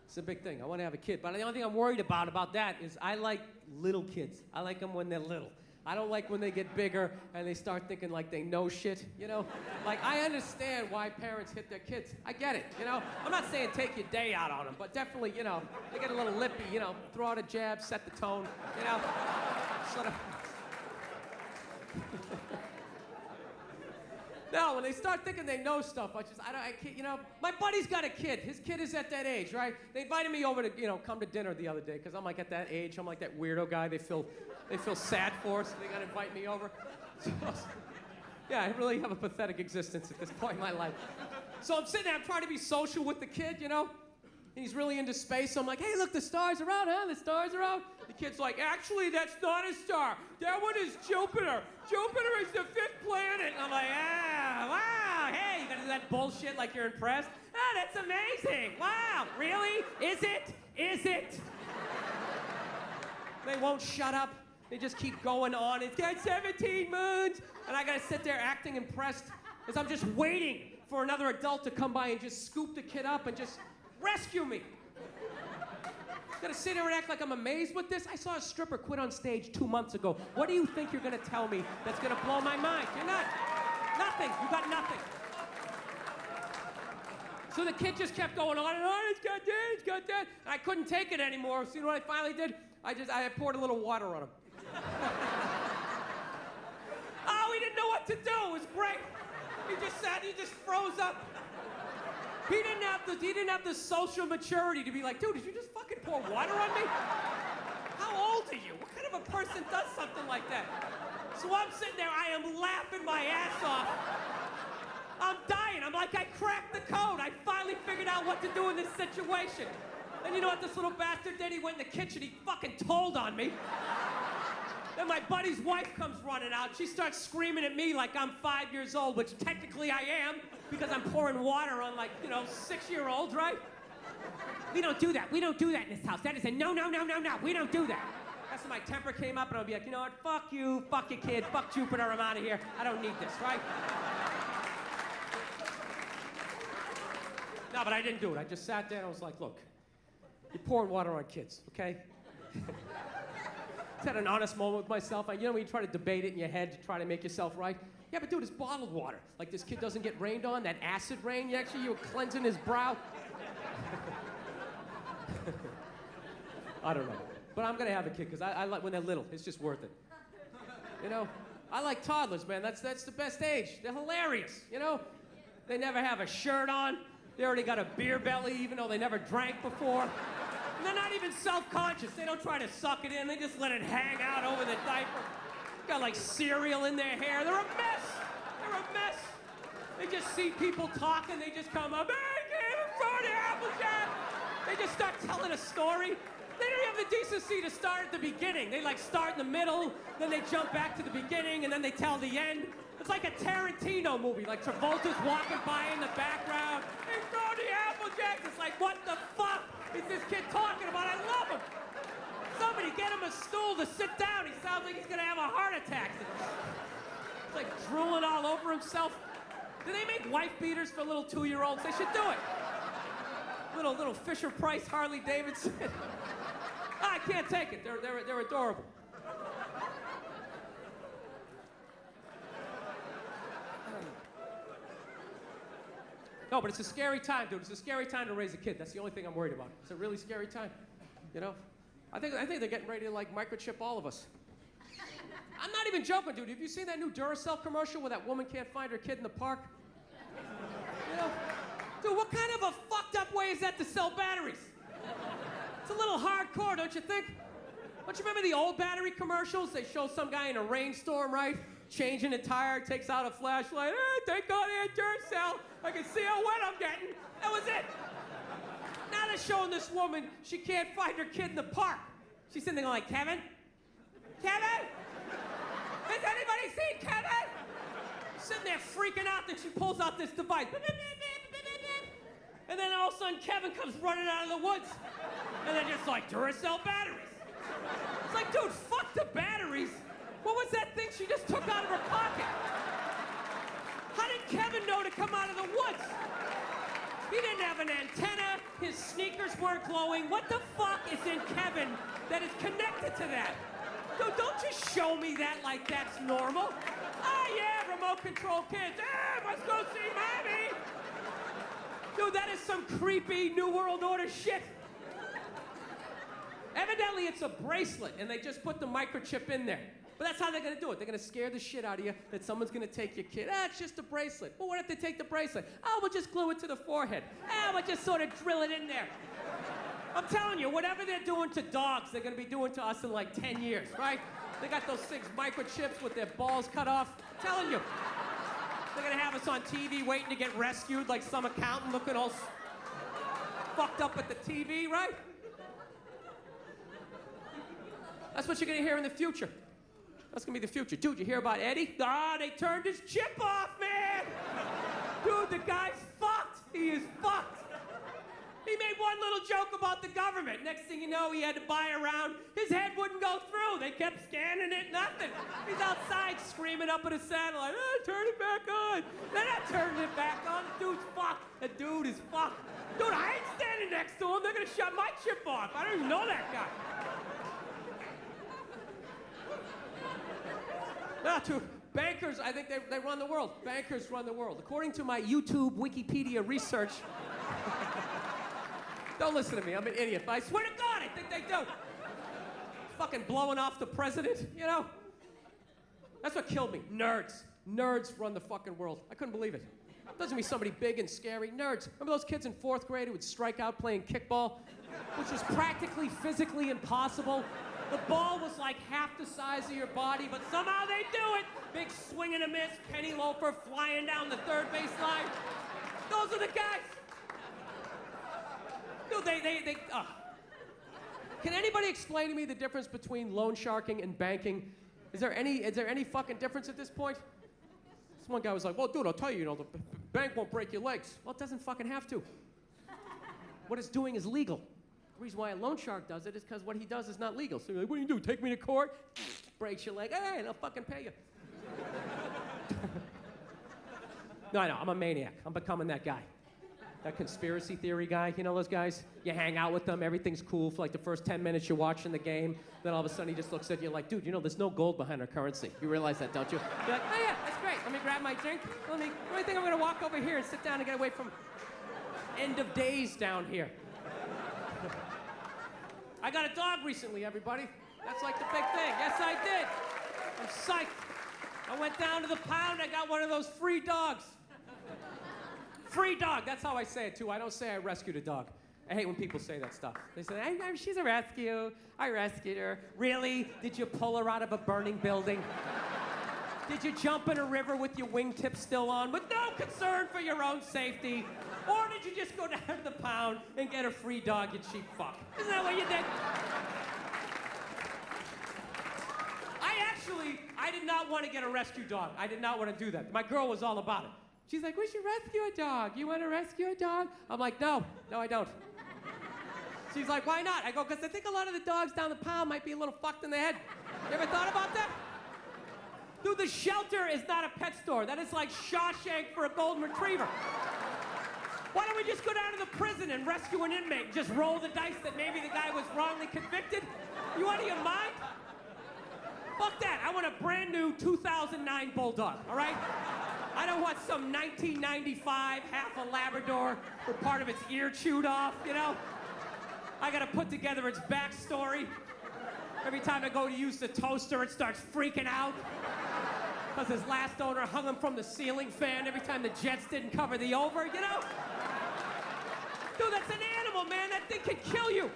It's a big thing. I want to have a kid. But the only thing I'm worried about that is I like little kids. I like them when they're little. I don't like when they get bigger and they start thinking like they know shit, you know? Like, I understand why parents hit their kids. I get it, you know? I'm not saying take your day out on them, but definitely, you know, they get a little lippy, you know, throw out a jab, set the tone, you know? Sort of. No, when they start thinking they know stuff, I can't, you know, my buddy's got a kid. His kid is at that age, right? They invited me over to, you know, come to dinner the other day, because I'm like at that age. I'm like that weirdo guy they feel sad for, so they got to invite me over. So, yeah, I really have a pathetic existence at this point in my life. So I'm sitting there, I'm trying to be social with the kid, you know? And he's really into space, so I'm like, hey, look, the stars are out, huh? The stars are out. The kid's like, actually, that's not a star. That one is Jupiter. Jupiter is the 5th planet. And I'm like, wow, hey, you gotta do that bullshit like you're impressed? Ah, that's amazing. Wow, really? Is it? Is it? They won't shut up. They just keep going on. It's got 17 moons. And I gotta sit there acting impressed as I'm just waiting for another adult to come by and just scoop the kid up and just rescue me. Gonna sit here and act like I'm amazed with this? I saw a stripper quit on stage 2 months ago. What do you think you're gonna tell me that's gonna blow my mind? You're not. Nothing. You got nothing. So the kid just kept going on and on. It's got that, it's got that. And I couldn't take it anymore. So you know what I finally did? I poured a little water on him. Oh, he didn't know what to do. It was great. He just sat, he just froze up. He didn't have the social maturity to be like, dude, did you just fucking pour water on me? How old are you? What kind of a person does something like that? So I'm sitting there, I am laughing my ass off. I'm dying. I'm like, I cracked the code. I finally figured out what to do in this situation. And you know what this little bastard did? He went in the kitchen, he fucking told on me. Then my buddy's wife comes running out. She starts screaming at me like I'm 5 years old, which technically I am, because I'm pouring water on, like, you know, 6-year-olds, right? We don't do that. We don't do that in this house. That is a no, no, no, no, no. We don't do that. That's when my temper came up, and I'll be like, you know what? Fuck you, fuck your kid, fuck Jupiter, I'm out of here. I don't need this, right? No, but I didn't do it. I just sat there and I was like, look, you're pouring water on kids, okay? Just had an honest moment with myself. You know when you try to debate it in your head to try to make yourself right? Yeah, but dude, it's bottled water. Like this kid doesn't get rained on, that acid rain, you were cleansing his brow. I don't know. But I'm gonna have a kid, because I like when they're little. It's just worth it. You know? I like toddlers, man. That's the best age. They're hilarious, you know? They never have a shirt on. They already got a beer belly, even though they never drank before. And they're not even self-conscious. They don't try to suck it in. They just let it hang out over the diaper. Got like cereal in their hair. They're a mess. They're a mess. They just see people talking. They just come up, hey, kid, I'm sorry, Applejack. They just start telling a story. They don't have the decency to start at the beginning. They like start in the middle, then they jump back to the beginning, and then they tell the end. It's like a Tarantino movie, like Travolta's walking by in the background. Hey, Brody Applejack. It's like, what the fuck is this kid talking about? I love him. Somebody get him a stool to sit down. He sounds like he's gonna have a heart attack. He's like drooling all over himself. Do they make wife beaters for little 2-year-olds? They should do it. Little Fisher Price Harley Davidson. I can't take it. They're adorable. No, but it's a scary time, dude. It's a scary time to raise a kid. That's the only thing I'm worried about. It's a really scary time, you know? I think they're getting ready to, like, microchip all of us. I'm not even joking, dude. Have you seen that new Duracell commercial where that woman can't find her kid in the park? You know? Dude, what kind of a fucked up way is that to sell batteries? It's a little hardcore, don't you think? Don't you remember the old battery commercials? They show some guy in a rainstorm, right? Changing a tire, takes out a flashlight. Hey, thank God they had Duracell. I can see how wet I'm getting. That was it. Now they're showing this woman, she can't find her kid in the park. She's sitting there like, Kevin? Kevin? Has anybody seen Kevin? Sitting there freaking out, then she pulls out this device. And then all of a sudden, Kevin comes running out of the woods. And they're just like, Duracell batteries. It's like, dude, fuck the batteries. What was that thing she just took out of her pocket? How did Kevin know to come out of the woods? He didn't have an antenna. His sneakers weren't glowing. What the fuck is in Kevin that is connected to that? Dude, don't just show me that like that's normal. Oh, yeah, remote control kids. Let's go see Mommy. Dude, that is some creepy New World Order shit. Evidently, it's a bracelet, and they just put the microchip in there. But that's how they're gonna do it. They're gonna scare the shit out of you that someone's gonna take your kid. It's just a bracelet. Well, what if they take the bracelet? Oh, we'll just glue it to the forehead. We'll just sort of drill it in there. I'm telling you, whatever they're doing to dogs, they're gonna be doing to us in like 10 years, right? They got those 6 microchips with their balls cut off. I'm telling you. They're gonna have us on TV waiting to get rescued like some accountant looking all fucked up at the TV, right? That's what you're gonna hear in the future. That's gonna be the future. Dude, you hear about Eddie? They turned his chip off, man! Dude, the guy's fucked. He is fucked. He made one little joke about the government. Next thing you know, he had to buy a round. His head wouldn't go through. They kept scanning it, nothing. He's outside screaming up at a satellite, turn it back on. They're not turning it back on. The dude's fucked. The dude is fucked. Dude, I ain't standing next to him. They're gonna shut my chip off. I don't even know that guy. No, dude, bankers, I think they run the world. Bankers run the world. According to my YouTube Wikipedia research, don't listen to me, I'm an idiot, but I swear to God, I think they do. Fucking blowing off the president, you know? That's what killed me, nerds. Nerds run the fucking world. I couldn't believe it. Doesn't mean somebody big and scary, nerds. Remember those kids in 4th grade who would strike out playing kickball? Which was practically physically impossible. The ball was like half the size of your body, but somehow they do it. Big swing and a miss, penny loafer flying down the 3rd base line. Those are the guys. Dude, Can anybody explain to me the difference between loan sharking and banking? Is there any fucking difference at this point? This one guy was like, well, dude, I'll tell you, the bank won't break your legs. Well, it doesn't fucking have to. What it's doing is legal. The reason why a loan shark does it is because what he does is not legal. So you're like, what do you do? Take me to court? Breaks your leg. Hey, and I'll fucking pay you. No, I know, I'm a maniac. I'm becoming that guy. That conspiracy theory guy, you know those guys? You hang out with them, everything's cool for like the first 10 minutes you're watching the game. Then all of a sudden he just looks at you like, dude, there's no gold behind our currency. You realize that, don't you? You're like, oh yeah, that's great. Let me grab my drink. I think I'm gonna walk over here and sit down and get away from end of days down here. I got a dog recently, everybody. That's like the big thing. Yes, I did. I'm psyched. I went down to the pound, I got one of those free dogs. Free dog, that's how I say it too. I don't say I rescued a dog. I hate when people say that stuff. They say, she's a rescue. I rescued her. Really? Did you pull her out of a burning building? Did you jump in a river with your wingtips still on with no concern for your own safety? Or did you just go down to the pound and get a free dog, you cheap fuck? Isn't that what you did? I did not want to get a rescue dog. I did not want to do that. My girl was all about it. She's like, we should rescue a dog. You want to rescue a dog? I'm like, no, I don't. She's like, why not? I go, because I think a lot of the dogs down the pound might be a little fucked in the head. You ever thought about that? Dude, the shelter is not a pet store. That is like Shawshank for a golden retriever. Why don't we just go down to the prison and rescue an inmate and just roll the dice that maybe the guy was wrongly convicted? You out of your mind? Fuck that. I want a brand new 2009 Bulldog, all right? I don't want some 1995 half a Labrador with part of its ear chewed off, I gotta put together its backstory. Every time I go to use the toaster, it starts freaking out. Because his last owner hung him from the ceiling fan every time the Jets didn't cover the over, Dude, that's an animal, man. That thing can kill you.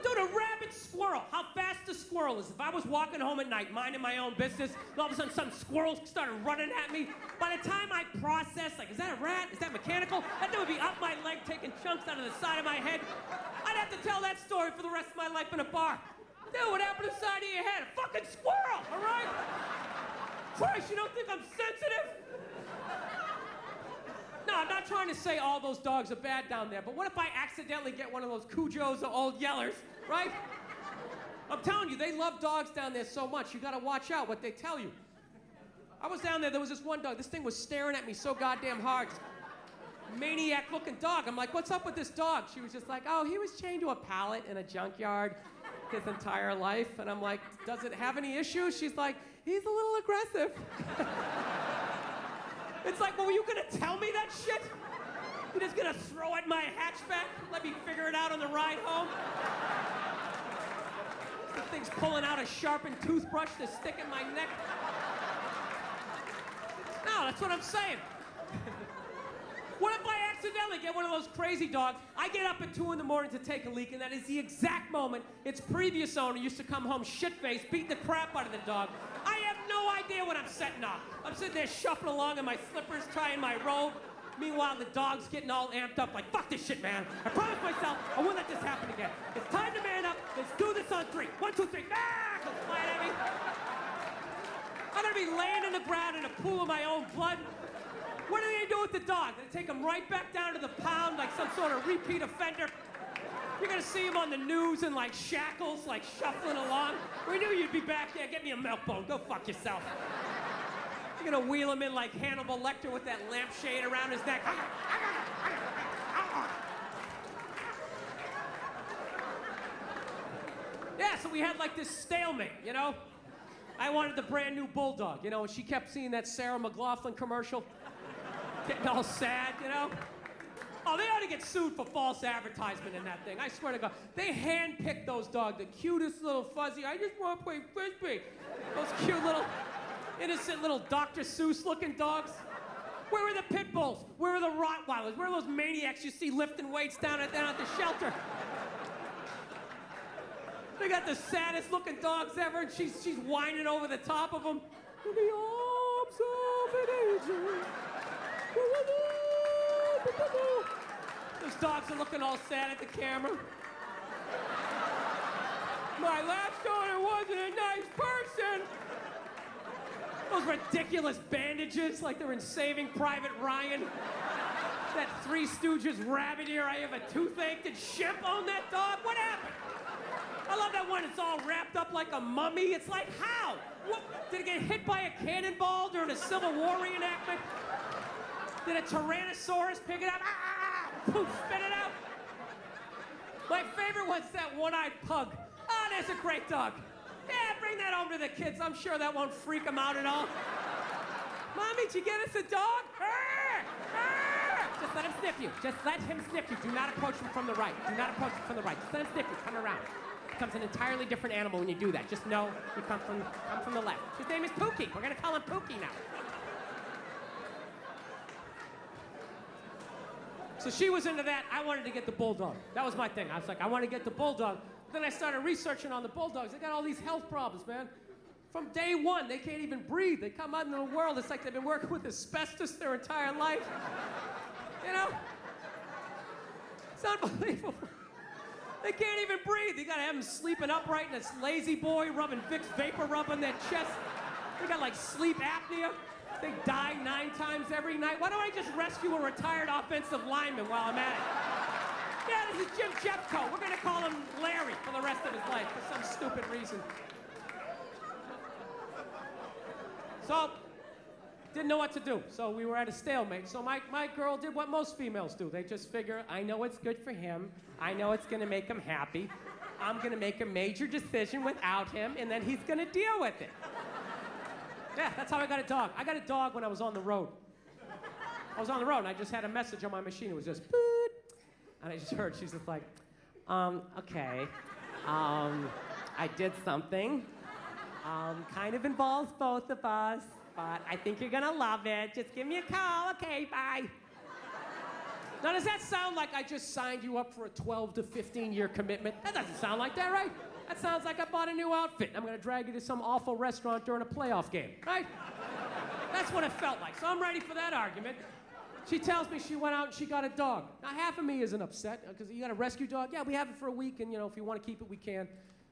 Dude, a rabid squirrel. How fast a squirrel is. If I was walking home at night, minding my own business, and all of a sudden some squirrel started running at me, by the time I process, like, is that a rat? Is that mechanical? That thing would be up my leg, taking chunks out of the side of my head. I'd have to tell that story for the rest of my life in a bar. Dude, what happened to the side of your head? A fucking squirrel, all right? Christ, you don't think I'm sensitive? No, I'm not trying to say all those dogs are bad down there, but what if I accidentally get one of those Cujos or old Yellers, right? I'm telling you, they love dogs down there so much, you gotta watch out what they tell you. I was down there was this one dog, this thing was staring at me so goddamn hard. Maniac-looking dog. I'm like, what's up with this dog? She was just like, oh, he was chained to a pallet in a junkyard his entire life. And I'm like, does it have any issues? She's like, he's a little aggressive. It's like, well, were you gonna tell me that shit? You're just gonna throw at my hatchback? Let me figure it out on the ride home? The thing's pulling out a sharpened toothbrush to stick in my neck. No, that's what I'm saying. What if I accidentally get one of those crazy dogs? I get up at 2 in the morning to take a leak, and that is the exact moment its previous owner used to come home shit-faced, beating the crap out of the dog. I have no idea what I'm setting off. I'm sitting there shuffling along in my slippers, trying my robe. Meanwhile, the dog's getting all amped up like, fuck this shit, man. I promised myself I won't let this happen again. It's time to man up. Let's do this on 3. 1, 2, 3. Ah! Goes flying at me. I'm gonna be laying in the ground in a pool of my own blood. What are they gonna do with the dog? They take him right back down to the pound like some sort of repeat offender. You're gonna see him on the news in like shackles, like shuffling along. We knew you'd be back there. Get me a milk bone. Go fuck yourself. You're gonna wheel him in like Hannibal Lecter with that lampshade around his neck. Yeah, so we had like this stalemate, you know? I wanted the brand new bulldog, you know, and she kept seeing that Sarah McLachlan commercial. Getting all sad, you know? Oh, they ought to get sued for false advertisement in that thing. I swear to God. They handpicked those dogs, the cutest little fuzzy, I just want to play Frisbee. Those cute little, innocent little Dr. Seuss looking dogs. Where were the pit bulls? Where were the Rottweilers? Where are those maniacs you see lifting weights down at the shelter? They got the saddest looking dogs ever, and she's whining over the top of them. In the arms of an angel. Those dogs are looking all sad at the camera. My last owner wasn't a nice person. Those ridiculous bandages like they're in Saving Private Ryan. That Three Stooges rabbit ear, I have a toothache. Did Shemp own that dog? What happened? I love that one. It's all wrapped up like a mummy. It's like, how? What? Did it get hit by a cannonball during a Civil War reenactment? Did a Tyrannosaurus pick it up? Ah! Poof, spit it out. My favorite one's that one-eyed pug. Oh, there's a great dog. Yeah, bring that home to the kids. I'm sure that won't freak them out at all. Mommy, did you get us a dog? Arr! Arr! Just let him sniff you. Just let him sniff you. Do not approach him from the right. Do not approach him from the right. Just let him sniff you. Come around. Becomes an entirely different animal when you do that. Just know you come from the left. His name is Pookie. We're gonna call him Pookie now. So she was into that. I wanted to get the bulldog. That was my thing. I was like, I want to get the bulldog. But then I started researching on the bulldogs. They got all these health problems, man. From day one, they can't even breathe. They come out into the world. It's like they've been working with asbestos their entire life. You know? It's unbelievable. They can't even breathe. You gotta have them sleeping upright in this lazy boy, rubbing Vicks Vapor Rub on their chest. They got like sleep apnea. They die 9 times every night. Why don't I just rescue a retired offensive lineman while I'm at it? Yeah, this is Jim Jeffco. We're gonna call him Larry for the rest of his life for some stupid reason. So, didn't know what to do. So we were at a stalemate. So my girl did what most females do. They just figure, I know it's good for him. I know it's gonna make him happy. I'm gonna make a major decision without him, and then he's gonna deal with it. Yeah, that's how I got a dog. I got a dog when I was on the road. I was on the road, and I just had a message on my machine. It was just, boot. And I just heard, she's just like, okay. I did something. Kind of involves both of us, but I think you're gonna love it. Just give me a call. Okay, bye. Now, does that sound like I just signed you up for a 12 to 15-year commitment? That doesn't sound like that, right? That sounds like I bought a new outfit. I'm gonna drag you to some awful restaurant during a playoff game, right? That's what it felt like. So I'm ready for that argument. She tells me she went out and she got a dog. Now, half of me isn't upset, because you got a rescue dog? Yeah, we have it for a week, and, you know, if you want to keep it, we can.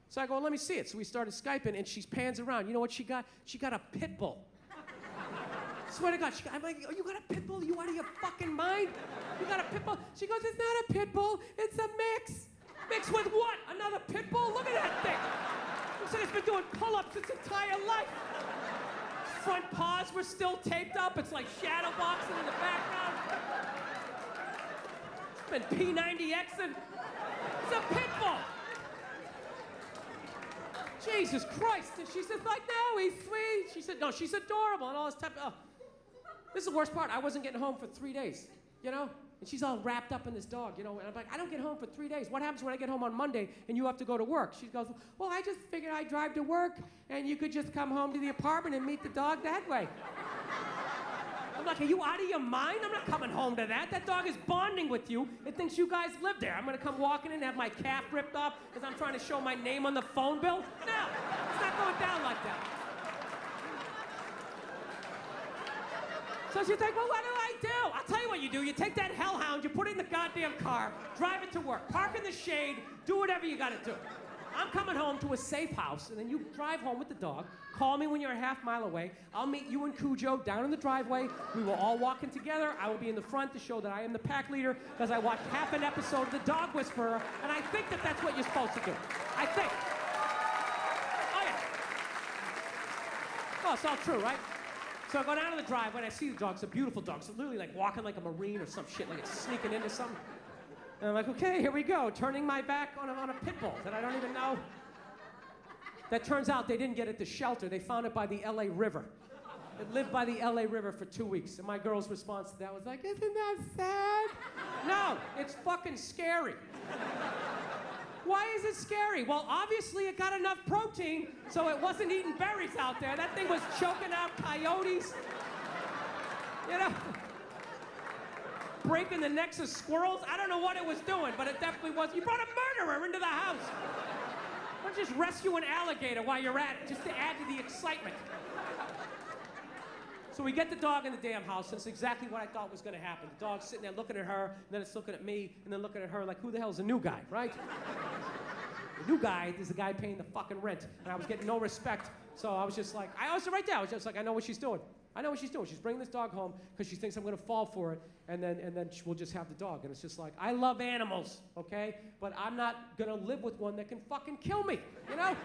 So I go, well, let me see it. So we started Skyping, and she pans around. You know what she got? She got a pit bull. Swear to God, I'm like, oh, you got a pit bull? You out of your fucking mind? You got a pit bull? She goes, it's not a pit bull, it's a mix. Mix with what? Another pit bull? Look at that thing. Looks like it's been doing pull-ups its entire life. Front paws were still taped up. It's like shadow boxing in the background. It's been P90Xing. It's a pit bull. Jesus Christ. And she said, like, no, he's sweet. She said, no, she's adorable and all this type of, oh. This is the worst part. I wasn't getting home for 3 days, you know? And she's all wrapped up in this dog, you know. And I'm like, I don't get home for 3 days. What happens when I get home on Monday and you have to go to work? She goes, well, I just figured I'd drive to work and you could just come home to the apartment and meet the dog that way. I'm like, are you out of your mind? I'm not coming home to that. That dog is bonding with you. It thinks you guys live there. I'm gonna come walking in and have my calf ripped off because I'm trying to show my name on the phone bill? No, it's not going down like that. So she's like, well, what do I do? I'll tell you what you do. You take that hellhound, you put it in the goddamn car, drive it to work, park in the shade, do whatever you gotta do. I'm coming home to a safe house, and then you drive home with the dog. Call me when you're a half mile away. I'll meet you and Cujo down in the driveway. We will all walk in together. I will be in the front to show that I am the pack leader because I watched half an episode of The Dog Whisperer, and I think that that's what you're supposed to do. I think. Oh, yeah. Oh, it's all true, right? So I go down to the driveway, and I see the dog. It's a beautiful dog. It's literally like walking like a Marine or some shit, like it's sneaking into something. And I'm like, okay, here we go, turning my back on a pit bull that I don't even know. That turns out they didn't get it at the shelter. They found it by the LA River. It lived by the LA River for 2 weeks. And my girl's response to that was like, isn't that sad? No, it's fucking scary. Why is it scary? Well, obviously it got enough protein, so it wasn't eating berries out there. That thing was choking out coyotes. You know? Breaking the necks of squirrels. I don't know what it was doing, but it definitely was. You brought a murderer into the house. Why don't you just rescue an alligator while you're at it, just to add to the excitement. So we get the dog in the damn house, and it's exactly what I thought was gonna happen. The dog's sitting there looking at her, and then it's looking at me, and then looking at her like, who the hell's the new guy, right? The new guy is the guy paying the fucking rent, and I was getting no respect. So I was just like, I was right there. I was just like, I know what she's doing. I know what she's doing. She's bringing this dog home because she thinks I'm gonna fall for it, and then we'll just have the dog. And it's just like, I love animals, okay? But I'm not gonna live with one that can fucking kill me, you know?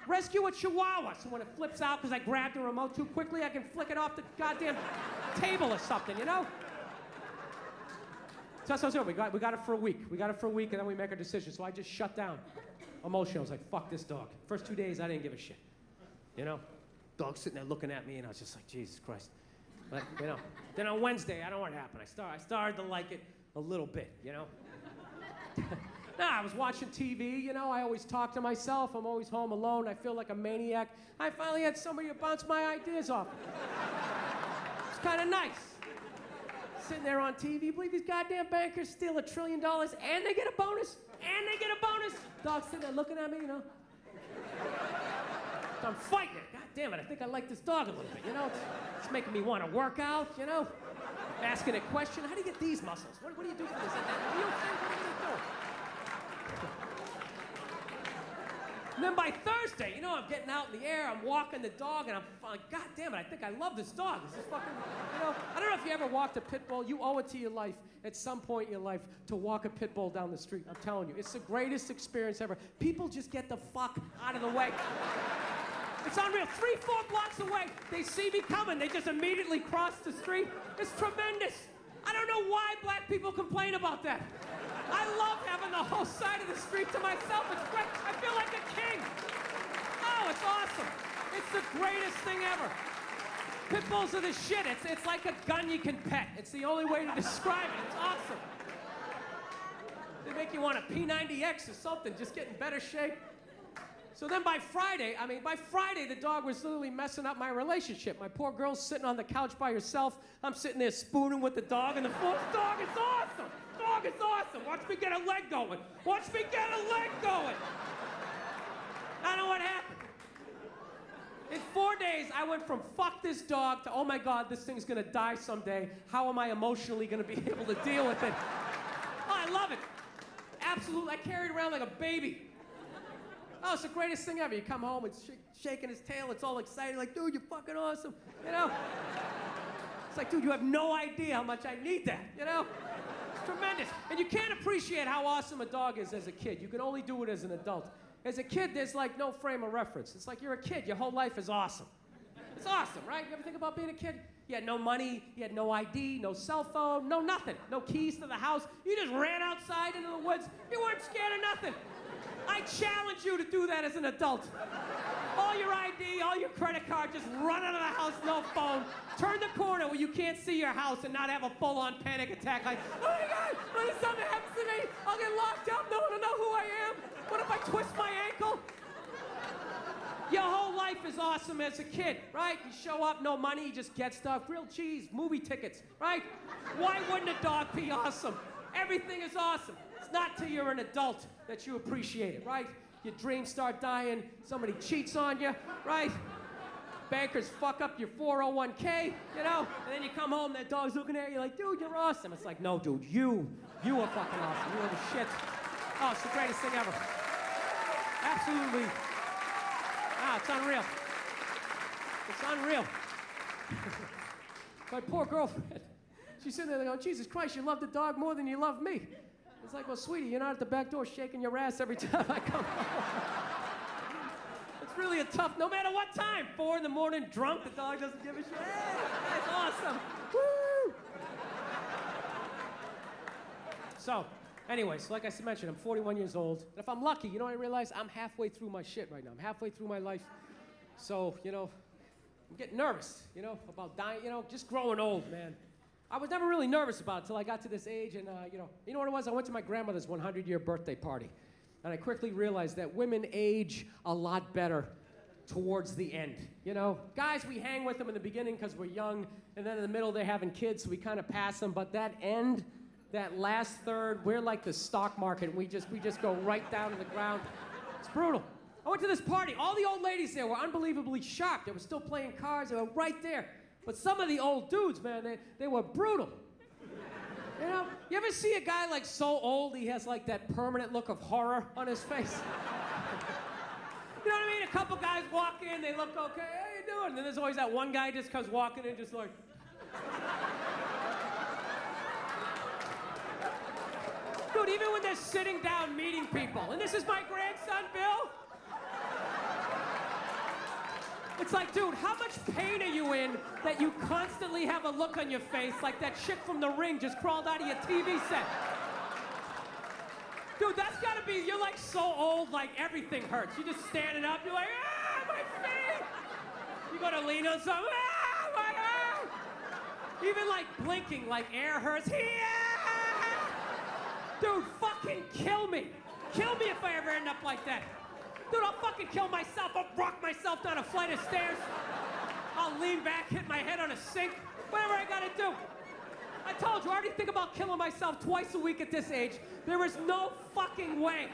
Rescue a chihuahua, so when it flips out because I grabbed the remote too quickly, I can flick it off the goddamn table or something, you know? So that's what I was doing. We got it for a week. We got it for a week, and then we make our decision. So I just shut down emotionally. I was like, fuck this dog. First 2 days, I didn't give a shit, you know? Dog sitting there looking at me, and I was just like, Jesus Christ. But, you know, then on Wednesday, I don't know what happened. I started to like it a little bit, you know? I was watching TV, you know, I always talk to myself. I'm always home alone. I feel like a maniac. I finally had somebody to bounce my ideas off. It's kind of nice. Sitting there on TV, you believe these goddamn bankers steal $1 trillion and they get a bonus? And they get a bonus? Dog's sitting there looking at me, you know? So I'm fighting it. God damn it, I think I like this dog a little bit, you know? It's making me want to work out, you know? Asking a question, how do you get these muscles? What do you do for this? What do you think? What are you doing? And then by Thursday, you know, I'm getting out in the air, I'm walking the dog, and I'm like, God damn it, I think I love this dog. This is fucking, you know, I don't know if you ever walked a pit bull. You owe it to your life at some point in your life to walk a pit bull down the street. I'm telling you, it's the greatest experience ever. People just get the fuck out of the way. It's unreal. 3-4 blocks away, they see me coming. They just immediately cross the street. It's tremendous. I don't know why black people complain about that. I love having the whole side of the street to myself. It's great. I feel like a king. Oh, it's awesome. It's the greatest thing ever. Pit bulls are the shit. It's like a gun you can pet. It's the only way to describe it. It's awesome. They make you want a P90X or something, just get in better shape. So then by Friday, the dog was literally messing up my relationship. My poor girl's sitting on the couch by herself. I'm sitting there spooning with the dog, and the dog is awesome. Dog is awesome. Watch me get a leg going. Watch me get a leg going. I know what happened. In 4 days, I went from fuck this dog to, oh my God, this thing's gonna die someday. How am I emotionally gonna be able to deal with it? Oh, I love it. Absolutely, I carry it around like a baby. Oh, it's the greatest thing ever. You come home, it's shaking his tail, it's all excited, like, dude, you're fucking awesome, you know? It's like, dude, you have no idea how much I need that, you know? It's tremendous. And you can't appreciate how awesome a dog is as a kid. You can only do it as an adult. As a kid, there's like no frame of reference. It's like you're a kid, your whole life is awesome. It's awesome, right? You ever think about being a kid? You had no money, you had no ID, no cell phone, no nothing. No keys to the house. You just ran outside into the woods. You weren't scared of nothing. I challenge you to do that as an adult. All your ID, all your credit card, just run out of the house, no phone. Turn the corner where you can't see your house and not have a full-on panic attack like, oh my God, what if something happens to me? I'll get locked up, no one will know who I am. What if I twist my ankle? Your whole life is awesome as a kid, right? You show up, no money, you just get stuff, grilled cheese, movie tickets, right? Why wouldn't a dog be awesome? Everything is awesome. It's not till you're an adult that you appreciate it, right? Your dreams start dying, somebody cheats on you, right? Bankers fuck up your 401k, you know? And then you come home, that dog's looking at you like, dude, you're awesome. It's like, no, dude, you are fucking awesome. You are the shit. Oh, it's the greatest thing ever. Absolutely. Ah, it's unreal. It's unreal. My poor girlfriend. She's sitting there going, Jesus Christ, you love the dog more than you love me. It's like, well, sweetie, you're not at the back door shaking your ass every time I come home. It's really a tough, no matter what time, 4 in the morning, drunk, the dog doesn't give a shit. Hey, that's awesome. Woo! So, anyways, like I mentioned, I'm 41 years old. And if I'm lucky, you know what I realize? I'm halfway through my shit right now. I'm halfway through my life. So, you know, I'm getting nervous, you know, about dying, you know, just growing old, man. I was never really nervous about it until I got to this age, and you know what it was? I went to my grandmother's 100-year birthday party, and I quickly realized that women age a lot better towards the end. You know, guys, we hang with them in the beginning because we're young, and then in the middle they're having kids, so we kind of pass them. But that end, that last third, we're like the stock market. We just go right down to the ground. It's brutal. I went to this party. All the old ladies there were unbelievably shocked. They were still playing cards. They were right there. But some of the old dudes, man, they were brutal. You know, you ever see a guy like so old he has like that permanent look of horror on his face? You know what I mean? A couple guys walk in, they look okay, how you doing? And then there's always that one guy just comes walking in just like... Dude, even when they're sitting down meeting people, and this is my grandson, Bill. It's like, dude, how much pain are you in that you constantly have a look on your face like that chick from The Ring just crawled out of your TV set? Dude, that's gotta be, you're like so old, like everything hurts. You're just standing up, you're like, ah, my feet! You go to lean on something, ah, my arm! Even like blinking, like air hurts, yeah! Dude, fucking kill me. Kill me if I ever end up like that. Dude, I'll fucking kill myself. I'll rock myself down a flight of stairs. I'll lean back, hit my head on a sink. Whatever I gotta do. I told you, I already think about killing myself twice a week at this age. There is no fucking way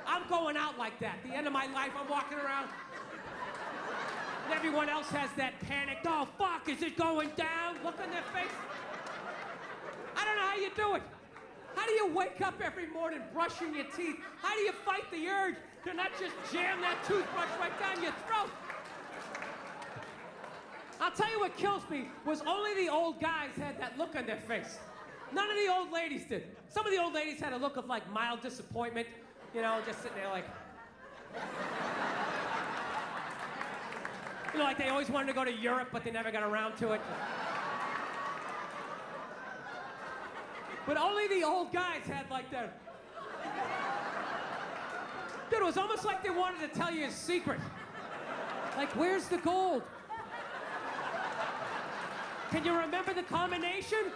I'm going out like that. At the end of my life, I'm walking around. And everyone else has that panic. Oh, fuck, is it going down? Look on their face. I don't know how you do it. How do you wake up every morning brushing your teeth? How do you fight the urge to not just jam that toothbrush right down your throat? I'll tell you what kills me was only the old guys had that look on their face. None of the old ladies did. Some of the old ladies had a look of like mild disappointment, you know, just sitting there like... You know, like they always wanted to go to Europe, but they never got around to it. But only the old guys had like that. Dude, it was almost like they wanted to tell you a secret. Like, where's the gold? Can you remember the combination?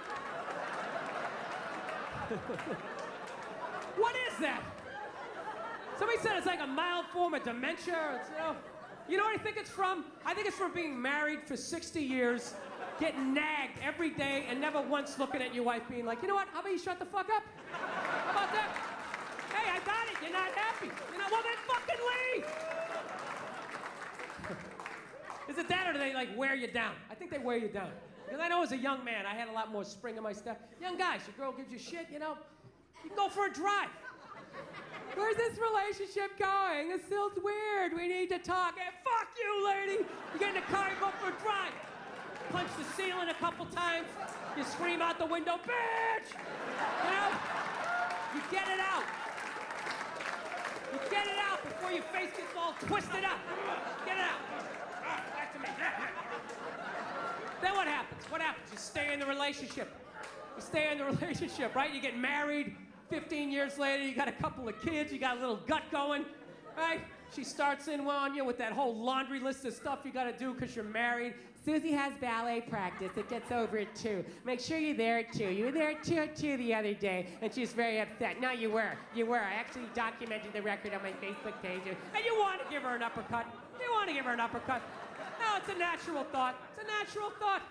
What is that? Somebody said it's like a mild form of dementia. It's, you know what I think it's from? I think it's from being married for 60 years, getting nagged every day, and never once looking at your wife being like, you know what, how about you shut the fuck up? How about that? Hey, I got it, you're not happy. You know, well then fucking leave! Is it that, or do they like wear you down? I think they wear you down. Because I know as a young man, I had a lot more spring in my step. Young guys, your girl gives you shit, you know, you can go for a drive. Where's this relationship going? This feels weird. We need to talk. Hey, fuck you, lady. You get in the car, you go for a drive. Punch the ceiling a couple times. You scream out the window, bitch! You know? You get it out. You get it out before your face gets all twisted up. Get it out. Back to me. Then what happens? What happens? You stay in the relationship. You stay in the relationship, right? You get married. 15 years later, you got a couple of kids, you got a little gut going, right? She starts in on you with that whole laundry list of stuff you gotta do because you're married. Susie has ballet practice. It gets over at 2. Make sure you're there at 2. You were there at 2 the other day, and she's very upset. No, you were. You were. I actually documented the record on my Facebook page. And you want to give her an uppercut. You want to give her an uppercut. No, it's a natural thought. It's a natural thought.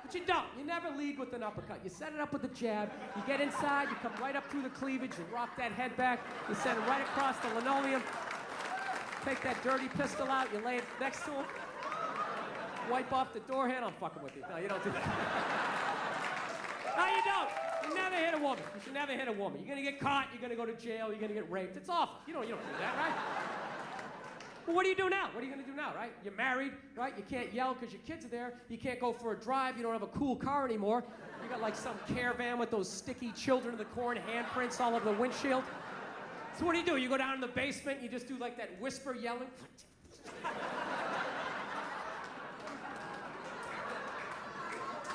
But you don't. You never lead with an uppercut. You set it up with a jab. You get inside. You come right up through the cleavage. You rock that head back. You send it right across the linoleum. Take that dirty pistol out. You lay it next to him. Wipe off the door handle. I'm fucking with you. No, you don't do that. No, you don't. You never hit a woman. You should never hit a woman. You're gonna get caught. You're gonna go to jail. You're gonna get raped. It's awful. You don't do that, right? Well, what do you do now? What are you gonna do now, right? You're married, right? You can't yell because your kids are there. You can't go for a drive. You don't have a cool car anymore. You got like some caravan with those sticky children of the corn handprints all over the windshield. So what do? You go down in the basement. You just do like that whisper yelling.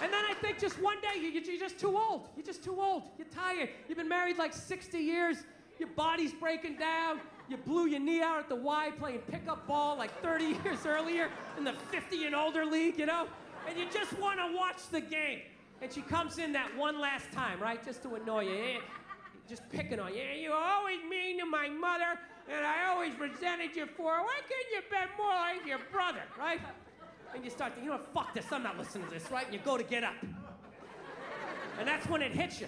And then I think just one day, you're just too old. You're just too old. You're tired. You've been married like 60 years. Your body's breaking down. You blew your knee out at the Y playing pickup ball like 30 years earlier in the 50 and older league, you know? And you just want to watch the game. And she comes in that one last time, right? Just to annoy you. Just picking on you. You were always mean to my mother, and I always resented you for her. Why couldn't you be more like your brother, right? And you start thinking, you know what, fuck this, I'm not listening to this, right? And you go to get up. And that's when it hits you.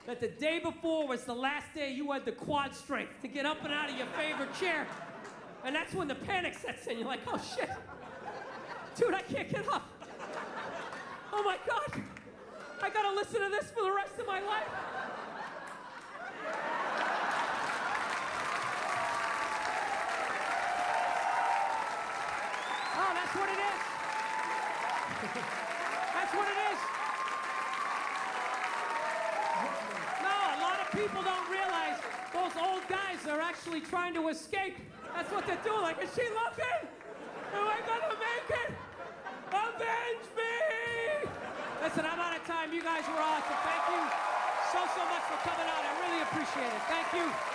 That the day before was the last day you had the quad strength to get up and out of your favorite chair. And that's when the panic sets in. You're like, oh shit. Dude, I can't get up. Oh my God. I gotta listen to this for the rest of my life. Oh, that's what it is. That's what it is. No, a lot of people don't realize those old guys are actually trying to escape. That's what they're doing. Like, is she looking? Am I gonna make it? Avenge me! Listen, I'm out of time. You guys were awesome. Thank you so much for coming out. I really appreciate it. Thank you.